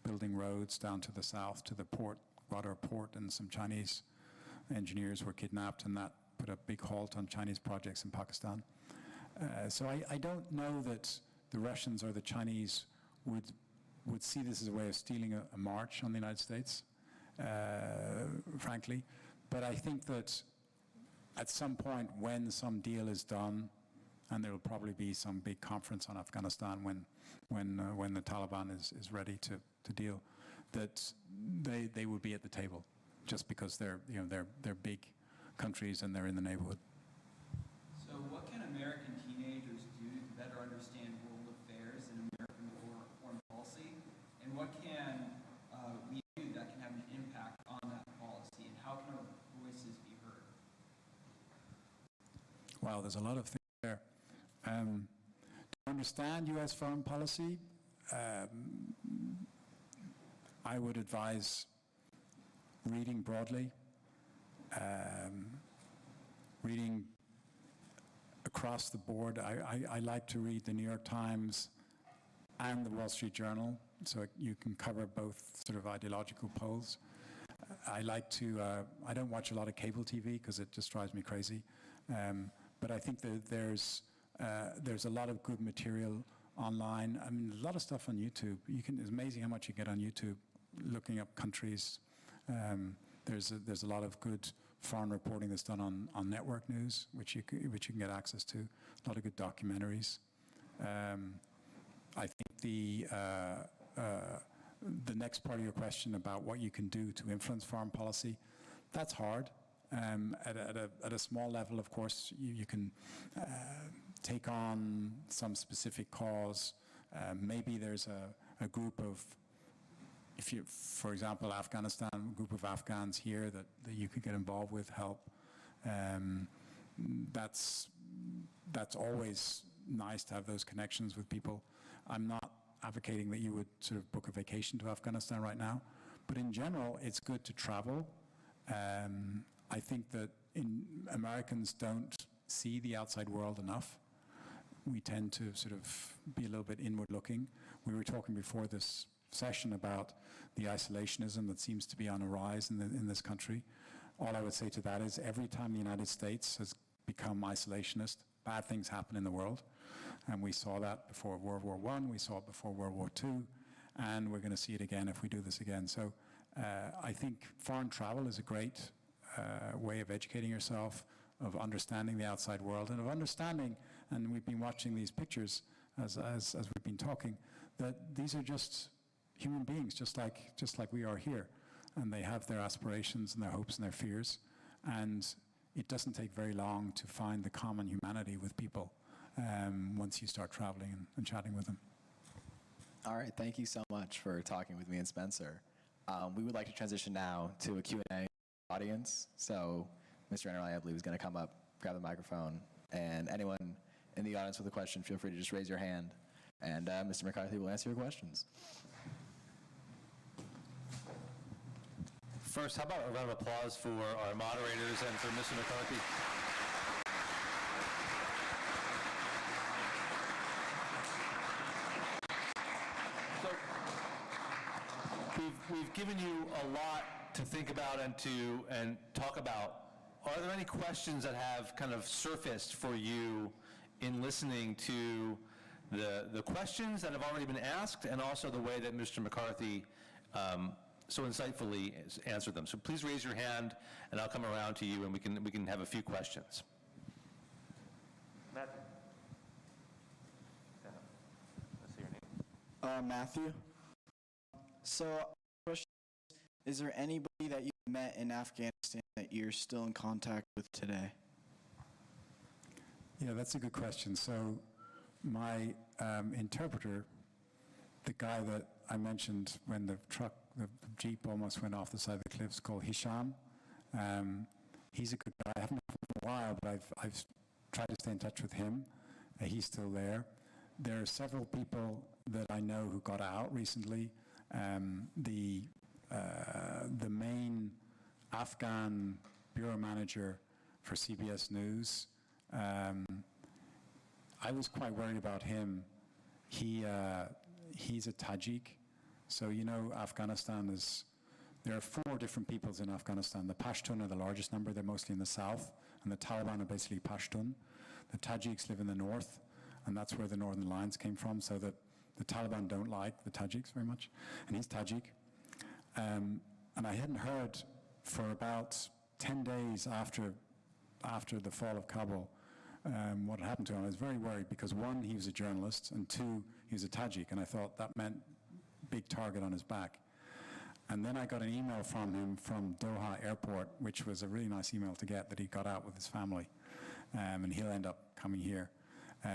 building roads down to the south to the port, Gwadar port, and some Chinese engineers were kidnapped, and that put a big halt on Chinese projects in Pakistan. So I don't know that the Russians or the Chinese would see this as a way of stealing a march on the United States, frankly. But I think that at some point when some deal is done, and there will probably be some big conference on Afghanistan when the Taliban is ready to deal, that they will be at the table, just because they're big countries and they're in the neighborhood. So what can American teenagers do to better understand world affairs and American foreign policy? And what can we do that can have an impact on that policy? And how can our voices be heard? Wow, there's a lot of things there. To understand U.S. foreign policy, I would advise reading broadly, reading across the board. I like to read the New York Times and the Wall Street Journal, so you can cover both sort of ideological poles. I like to, I don't watch a lot of cable TV because it just drives me crazy, but I think that there's a lot of good material online. I mean, a lot of stuff on YouTube. It's amazing how much you get on YouTube looking up countries. There's a lot of good foreign reporting that's done on network news, which you can get access to. A lot of good documentaries. I think the next part of your question about what you can do to influence foreign policy, that's hard. At a small level, of course, you can take on some specific cause. Maybe there's a group of, for example, Afghanistan, a group of Afghans here that you could get involved with, help. That's always nice to have those connections with people. I'm not advocating that you would sort of book a vacation to Afghanistan right now, but in general, it's good to travel. I think that Americans don't see the outside world enough. We tend to sort of be a little bit inward looking. We were talking before this session about the isolationism that seems to be on a rise in this country. All I would say to that is every time the United States has become isolationist, bad things happen in the world. And we saw that before World War I, we saw it before World War II, and we're going to see it again if we do this again. So I think foreign travel is a great way of educating yourself, of understanding the outside world, and of understanding, and we've been watching these pictures as we've been talking, that these are just human beings, just like we are here. And they have their aspirations and their hopes and their fears. And it doesn't take very long to find the common humanity with people once you start traveling and chatting with them. All right, thank you so much for talking with me and Spencer. We would like to transition now to a Q&A audience. So Mr. Enderle, I believe, is going to come up, grab the microphone, and anyone in the audience with a question, feel free to just raise your hand, and Mr. McCarthy will answer your questions. First, how about a round of applause for our moderators and for Mr. McCarthy? So, we've given you a lot to think about and talk about. Are there any questions that have kind of surfaced for you in listening to the questions that have already been asked, and also the way that Mr. McCarthy so insightfully answered them? So please raise your hand, and I'll come around to you, and we can have a few questions. Matthew. Let's see your name. Matthew. So, question is there anybody that you met in Afghanistan that you're still in contact with today? Yeah, that's a good question. So my interpreter, the guy that I mentioned when the Jeep almost went off the side of the cliffs, called Hisham. He's a good guy. I haven't met him for a while, but I've tried to stay in touch with him. He's still there. There are several people that I know who got out recently. The main Afghan bureau manager for CBS News, I was quite worried about him. He's a Tajik. So you know Afghanistan is, there are 4 different peoples in Afghanistan. The Pashtun are the largest number, they're mostly in the south, and the Taliban are basically Pashtun. The Tajiks live in the north, and that's where the Northern Alliance came from, so that the Taliban don't like the Tajiks very much, and he's Tajik. And I hadn't heard for about 10 days after the fall of Kabul what had happened to him. I was very worried because 1, he was a journalist, and 2, he was a Tajik, and I thought that meant big target on his back. And then I got an email from him from Doha Airport, which was a really nice email to get, that he got out with his family, and he'll end up coming here.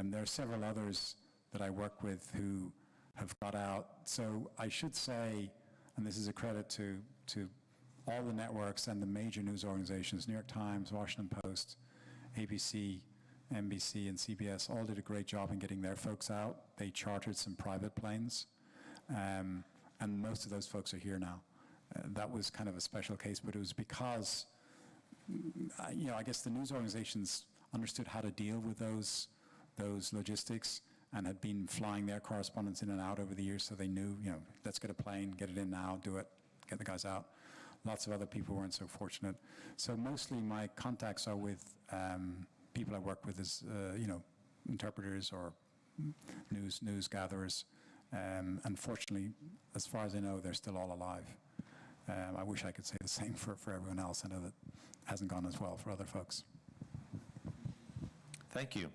There are several others that I work with who have got out. So I should say, and this is a credit to all the networks and the major news organizations, New York Times, Washington Post, ABC, NBC, and CBS, all did a great job in getting their folks out. They chartered some private planes, and most of those folks are here now. That was kind of a special case, but it was because, I guess the news organizations understood how to deal with those logistics and had been flying their correspondents in and out over the years, so they knew, let's get a plane, get it in now, do it, get the guys out. Lots of other people weren't so fortunate. So mostly my contacts are with people I work with as, interpreters or news gatherers. Unfortunately, as far as I know, they're still all alive. I wish I could say the same for everyone else. I know that hasn't gone as well for other folks. Thank you.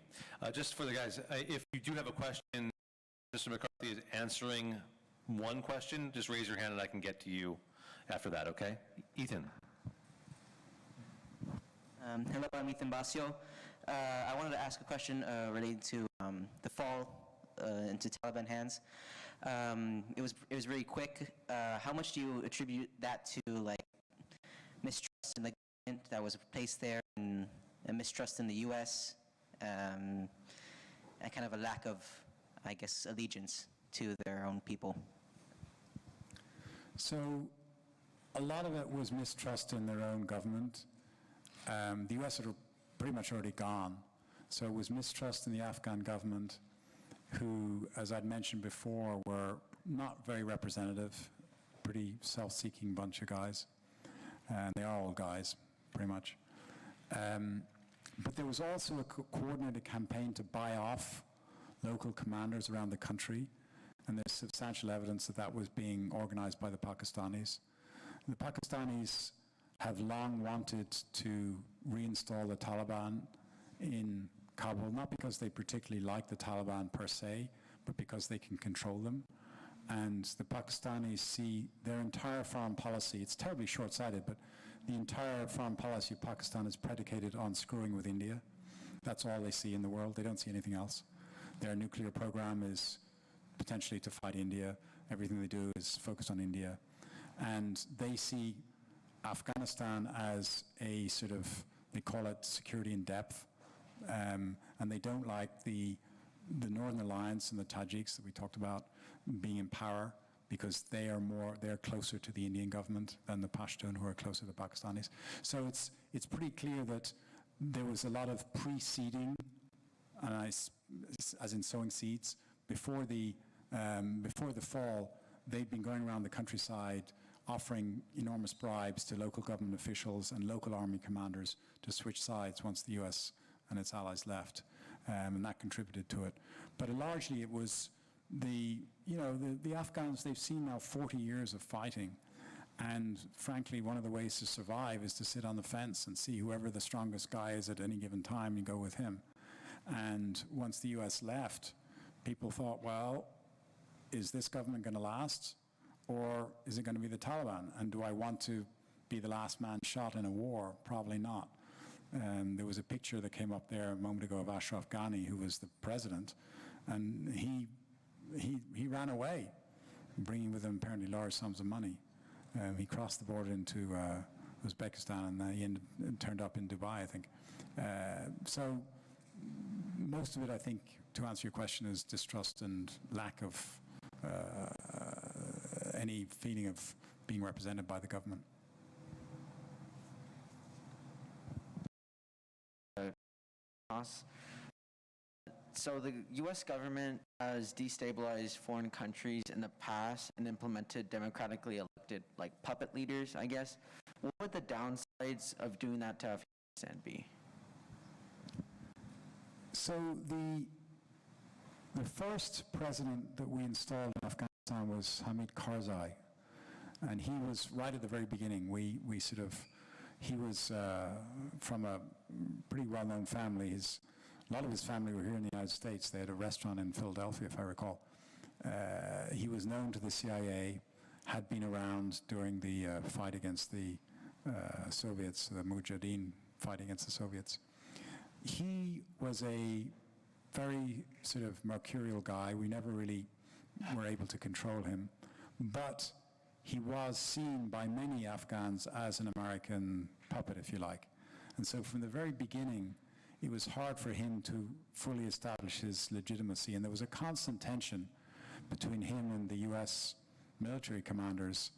Just for the guys, if you do have a question, Mr. McCarthy is answering one question, just raise your hand and I can get to you after that, okay? Ethan. Hello, I'm Ethan Basio. I wanted to ask a question related to the fall into Taliban hands. It was really quick. How much do you attribute that to, like, mistrust in the government that was placed there, and mistrust in the U.S., and kind of a lack of, I guess, allegiance to their own people? So a lot of it was mistrust in their own government. The U.S. had pretty much already gone. So it was mistrust in the Afghan government, who, as I'd mentioned before, were not very representative, pretty self-seeking bunch of guys. And they are all guys, pretty much. But there was also a coordinated campaign to buy off local commanders around the country, and there's substantial evidence that that was being organized by the Pakistanis. The Pakistanis have long wanted to reinstall the Taliban in Kabul, not because they particularly like the Taliban per se, but because they can control them. And the Pakistanis see their entire foreign policy, it's terribly short-sighted, but the entire foreign policy of Pakistan is predicated on screwing with India. That's all they see in the world. They don't see anything else. Their nuclear program is potentially to fight India. Everything they do is focused on India. And they see Afghanistan as a sort of, they call it security in depth. And they don't like the Northern Alliance and the Tajiks that we talked about being in power, because they're closer to the Indian government than the Pashtun, who are closer to the Pakistanis. So it's pretty clear that there was a lot of pre-seeding, as in sowing seeds, before the fall. They'd been going around the countryside offering enormous bribes to local government officials and local army commanders to switch sides once the U.S. and its allies left, and that contributed to it. But largely it was the Afghans. They've seen now 40 years of fighting, and frankly, one of the ways to survive is to sit on the fence and see whoever the strongest guy is at any given time and go with him. And once the U.S. left, people thought, well, is this government going to last, or is it going to be the Taliban? And do I want to be the last man shot in a war? Probably not. There was a picture that came up there a moment ago of Ashraf Ghani, who was the president, and he ran away, bringing with him apparently large sums of money. He crossed the border into Uzbekistan, and he turned up in Dubai, I think. So most of it, I think, to answer your question, is distrust and lack of any feeling of being represented by the government. So the U.S. government has destabilized foreign countries in the past and implemented democratically elected, like puppet leaders, I guess. What would the downsides of doing that to Afghanistan be? So the first president that we installed in Afghanistan was Hamid Karzai, and he was right at the very beginning. He was from a pretty well-known family. A lot of his family were here in the United States. They had a restaurant in Philadelphia, if I recall. He was known to the CIA, had been around during the fight against the Soviets, the Mujahideen fight against the Soviets. He was a very sort of mercurial guy. We never really were able to control him. But he was seen by many Afghans as an American puppet, if you like. And so from the very beginning, it was hard for him to fully establish his legitimacy. And there was a constant tension between him and the US military commanders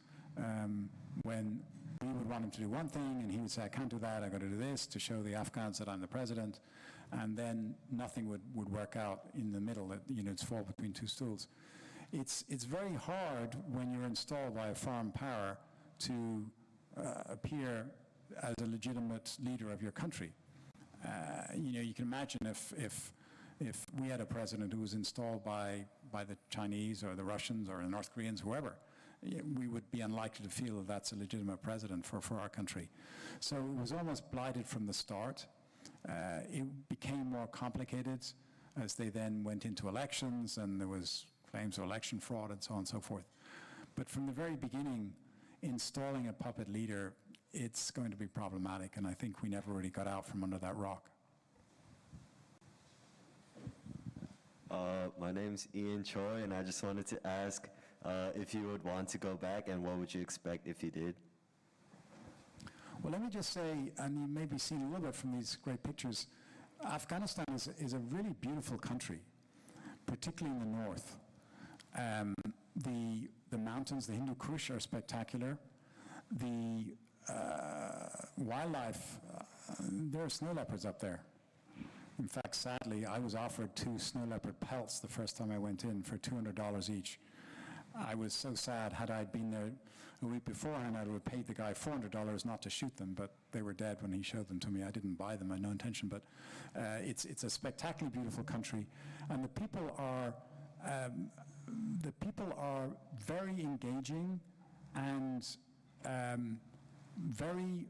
when we would want him to do one thing, and he would say, I can't do that, I've got to do this to show the Afghans that I'm the president. And then nothing would work out in the middle. It's fall between two stools. It's very hard when you're installed by a foreign power to appear as a legitimate leader of your country. You can imagine if we had a president who was installed by the Chinese or the Russians or the North Koreans, whoever, we would be unlikely to feel that that's a legitimate president for our country. So it was almost blighted from the start. It became more complicated as they then went into elections, and there was claims of election fraud and so on and so forth. But from the very beginning, installing a puppet leader, it's going to be problematic, and I think we never really got out from under that rock. My name's Ian Choi, and I just wanted to ask if you would want to go back, and what would you expect if you did? Well, let me just say, and you may be seeing a little bit from these great pictures, Afghanistan is a really beautiful country, particularly in the north. The mountains, the Hindu Kush, are spectacular. The wildlife, there are snow leopards up there. In fact, sadly, I was offered 2 snow leopard pelts the first time I went in for $200 each. I was so sad. Had I been there a week beforehand, I would have paid the guy $400 not to shoot them, but they were dead when he showed them to me. I didn't buy them, I had no intention, but it's a spectacularly beautiful country, and the people are very engaging and very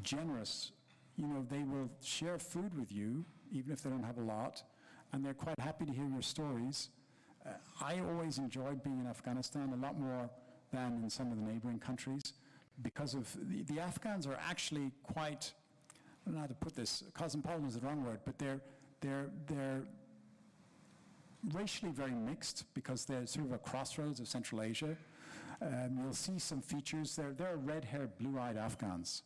generous. They will share food with you, even if they don't have a lot, and they're quite happy to hear your stories. I always enjoyed being in Afghanistan a lot more than in some of the neighboring countries, because of the Afghans are actually quite, I don't know how to put this, cosmopolitan is the wrong word, but they're racially very mixed, because they're sort of a crossroads of Central Asia. You'll see some features. There are red-haired, blue-eyed Afghans,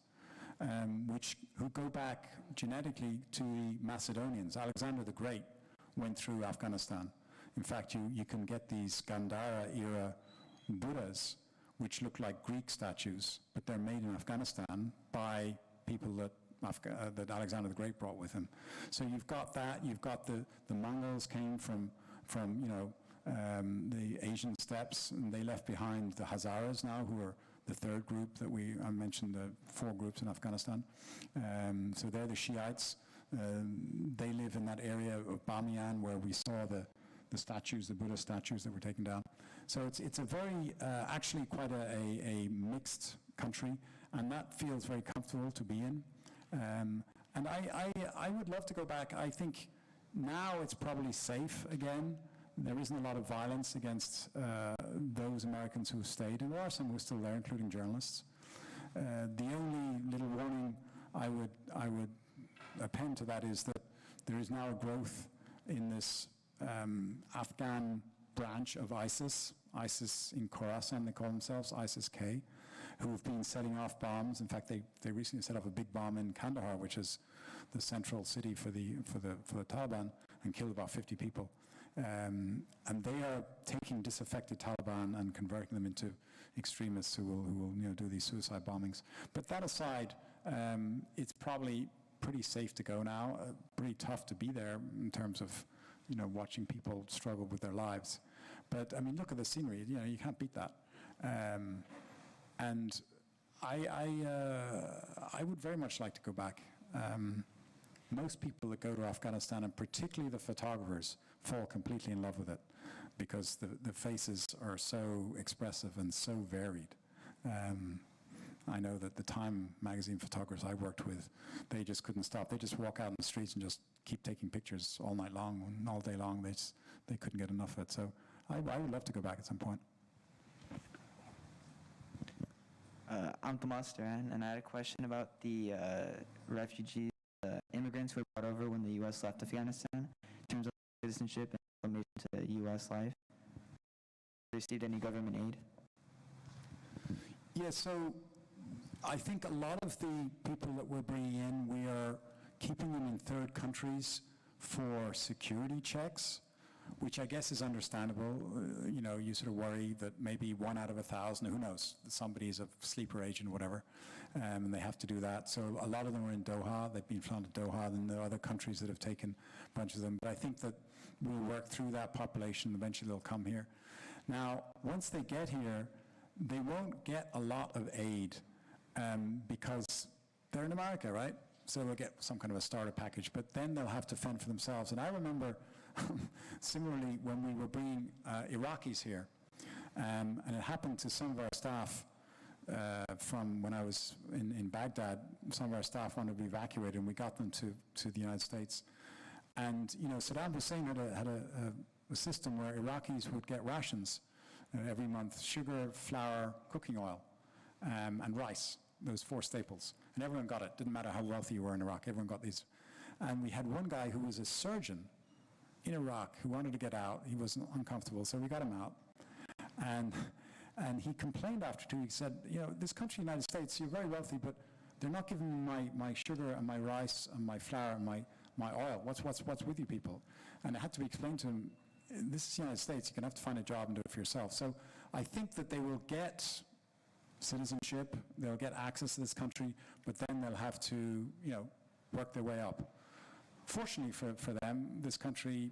who go back genetically to the Macedonians. Alexander the Great went through Afghanistan. In fact, you can get these Gandhara-era Buddhas, which look like Greek statues, but they're made in Afghanistan by people that Alexander the Great brought with him. So you've got that. You've got the Mongols came from the Asian steppes, and they left behind the Hazaras now, who are the third group that I mentioned, the 4 groups in Afghanistan. So they're the Shiites. They live in that area of Bamiyan where we saw the statues, the Buddha statues that were taken down. So it's a very, actually quite a mixed country, and that feels very comfortable to be in. And I would love to go back. I think now it's probably safe again. There isn't a lot of violence against those Americans who stayed, and there are some who are still there, including journalists. The only little warning I would append to that is that there is now a growth in this Afghan branch of ISIS in Khorasan, they call themselves, ISIS-K, who have been setting off bombs. In fact, they recently set off a big bomb in Kandahar, which is the central city for the Taliban, and killed about 50 people. And they are taking disaffected Taliban and converting them into extremists who will do these suicide bombings. But that aside, it's probably pretty safe to go now. Pretty tough to be there in terms of watching people struggle with their lives. But I mean, look at the scenery. You can't beat that. And I would very much like to go back. Most people that go to Afghanistan, and particularly the photographers, fall completely in love with it because the faces are so expressive and so varied. I know that the Time magazine photographers I worked with, they just couldn't stop. They just walk out in the streets and just keep taking pictures all night long and all day long. They couldn't get enough of it. So I would love to go back at some point. I'm Tomas Duran, and I had a question about the refugees, immigrants who were brought over when the U.S. left Afghanistan, in terms of citizenship and acclimation to U.S. life. Received any government aid? Yeah, so I think a lot of the people that we're bringing in, we are keeping them in third countries for security checks, which I guess is understandable. You sort of worry that maybe 1 out of 1,000, who knows, somebody's a sleeper agent or whatever, and they have to do that. So a lot of them are in Doha. They've been flown to Doha, and there are other countries that have taken a bunch of them. But I think that we'll work through that population. Eventually they'll come here. Now, once they get here, they won't get a lot of aid because they're in America, right? So they'll get some kind of a starter package, but then they'll have to fend for themselves. And I remember, similarly, when we were bringing Iraqis here, and it happened to some of our staff from when I was in Baghdad. Some of our staff wanted to be evacuated, and we got them to the United States. And Saddam Hussein had a system where Iraqis would get rations every month: sugar, flour, cooking oil, and rice. Those 4 staples. And everyone got it. Didn't matter how wealthy you were in Iraq. Everyone got these. And we had one guy who was a surgeon in Iraq who wanted to get out. He was uncomfortable, so we got him out. And he complained after 2 weeks. He said, this country, United States, you're very wealthy, but they're not giving me my sugar and my rice and my flour and my oil. What's with you people? And it had to be explained to him, this is the United States. You're going to have to find a job and do it for yourself. So I think that they will get citizenship, they'll get access to this country, but then they'll have to, work their way up. Fortunately for them, this country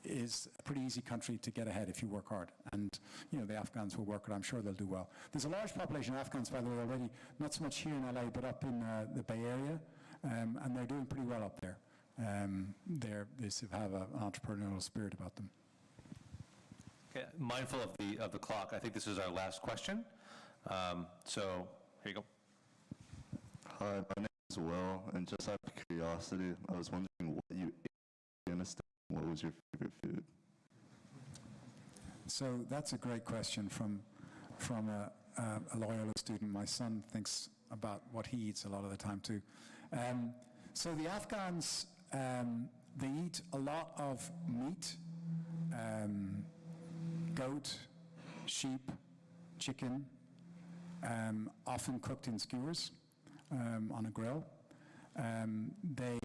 is a pretty easy country to get ahead if you work hard. And, the Afghans will work hard. I'm sure they'll do well. There's a large population of Afghans, by the way, already, not so much here in LA, but up in the Bay Area, and they're doing pretty well up there. They sort of have an entrepreneurial spirit about them. Okay, mindful of the clock, I think this is our last question. So here you go. Hi, my name is Will, and just out of curiosity, I was wondering what you ate in Afghanistan. What was your favorite food? So that's a great question from a Loyola student. My son thinks about what he eats a lot of the time too. So the Afghans, they eat a lot of meat, goat, sheep, chicken, often cooked in skewers on a grill. They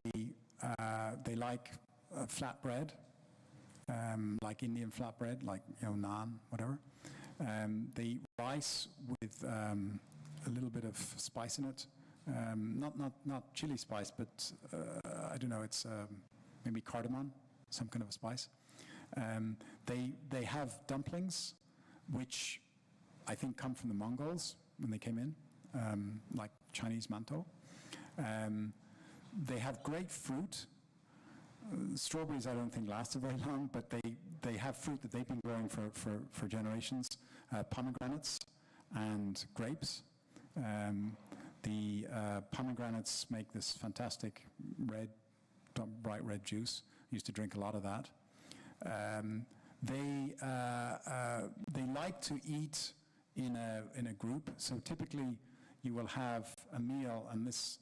like flatbread, like Indian flatbread, like naan, whatever. They eat rice with a little bit of spice in it, not chili spice, but I don't know. It's maybe cardamom, some kind of a spice. They have dumplings, which I think come from the Mongols when they came in, like Chinese mantou. They have great fruit. Strawberries I don't think lasted very long, but they have fruit that they've been growing for generations. Pomegranates and grapes. The pomegranates make this fantastic bright red juice. I used to drink a lot of that. They like to eat in a group. So typically, you will have a meal, and this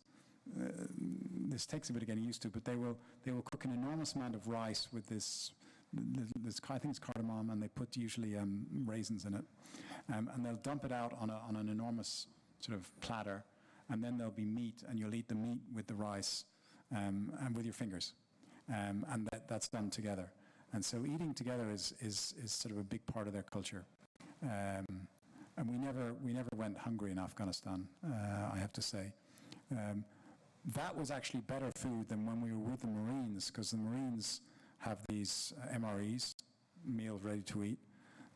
takes a bit of getting used to. But they will cook an enormous amount of rice with this I think it's cardamom, and they put usually raisins in it, and they'll dump it out on an enormous sort of platter, and then there'll be meat, and you'll eat the meat with the rice and with your fingers, and that's done together. And so eating together is sort of a big part of their culture. And we never went hungry in Afghanistan, I have to say. That was actually better food than when we were with the Marines, because the Marines have these MREs, meals ready to eat,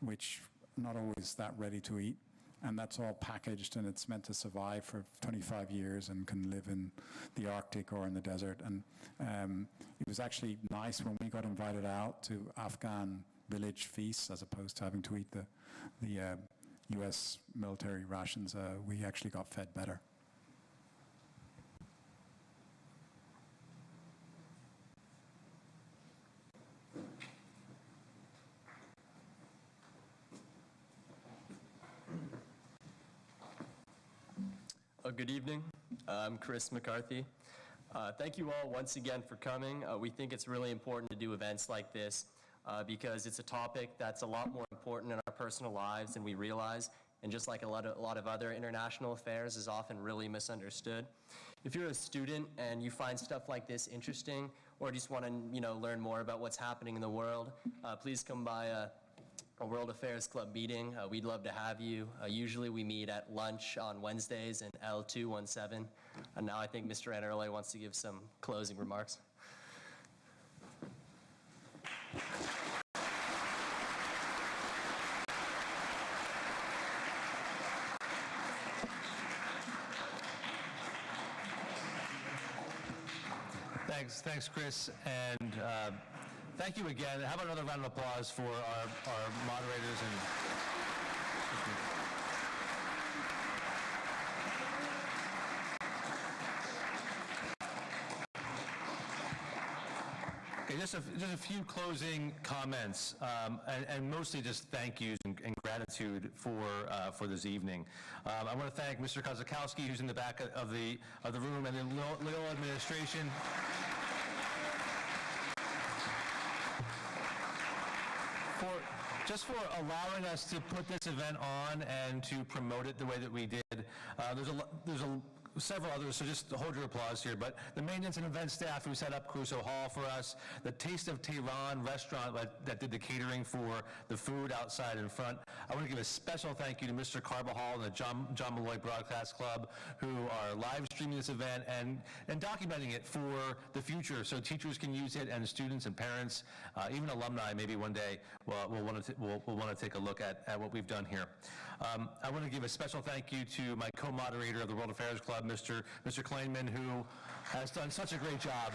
which not always that ready to eat. And that's all packaged, and it's meant to survive for 25 years and can live in the Arctic or in the desert. And it was actually nice when we got invited out to Afghan village feasts, as opposed to having to eat the U.S. military rations. We actually got fed better. Good evening. I'm Chris McCarthy. Thank you all once again for coming. We think it's really important to do events like this because it's a topic that's a lot more important in our personal lives than we realize, and just like a lot of other international affairs is often really misunderstood. If you're a student and you find stuff like this interesting, or just want to learn more about what's happening in the world, please come by a World Affairs Club meeting. We'd love to have you. Usually we meet at lunch on Wednesdays in L217. And now I think Mr. Annerle wants to give some closing remarks. Thanks, Chris, and thank you again. How about another round of applause for our moderators and. Okay, just a few closing comments, and mostly just thank yous and gratitude for this evening. I want to thank Mr. Kozakowski, who's in the back of the room, and the Loyola administration. Just for allowing us to put this event on and to promote it the way that we did. There's several others, so just hold your applause here. But the maintenance and event staff who set up Crusoe Hall for us, the Taste of Tehran restaurant that did the catering for the food outside in front. I want to give a special thank you to Mr. Carbajal and the John Malloy Broadcast Club, who are live streaming this event and documenting it for the future, so teachers can use it, and students and parents, even alumni maybe one day will want to take a look at what we've done here. I want to give a special thank you to my co-moderator of the World Affairs Club, Mr. Kleinman, who has done such a great job.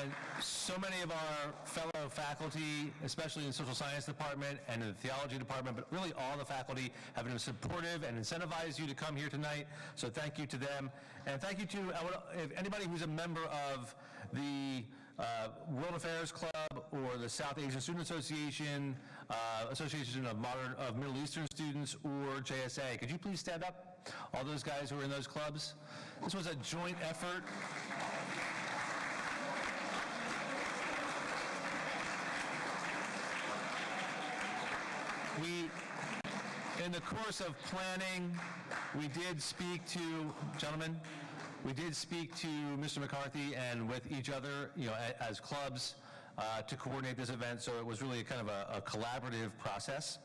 And so many of our fellow faculty, especially in the social science department and in the theology department, but really all the faculty have been supportive and incentivized you to come here tonight. So thank you to them. And thank you to if anybody who's a member of the World Affairs Club or the South Asian Student Association, Association of Middle Eastern Students, or JSA. Could you please stand up? All those guys who are in those clubs. This was a joint effort. In the course of planning, we did speak to, gentlemen, we did speak to Mr. McCarthy and with each other, as clubs, to coordinate this event, so it was really kind of a collaborative process.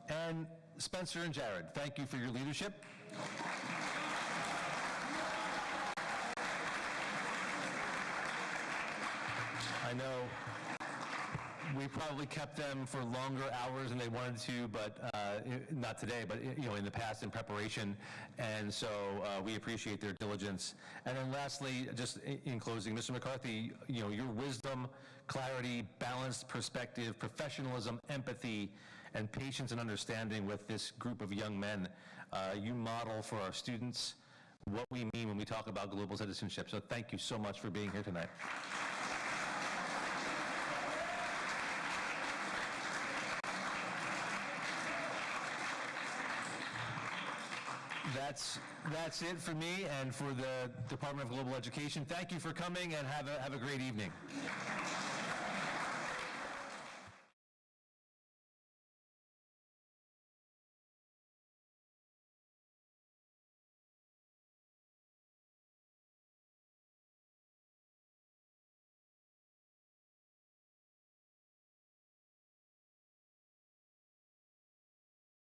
And Spencer and Jared, thank you for your leadership. I know we probably kept them for longer hours than they wanted to, but not today, but in the past in preparation, and so we appreciate their diligence. And then lastly, just in closing, Mr. McCarthy, your wisdom, clarity, balanced perspective, professionalism, empathy, and patience and understanding with this group of young men, you model for our students what we mean when we talk about global citizenship. So thank you so much for being here tonight. That's it for me and for the Department of Global Education. Thank you for coming, and have a great evening.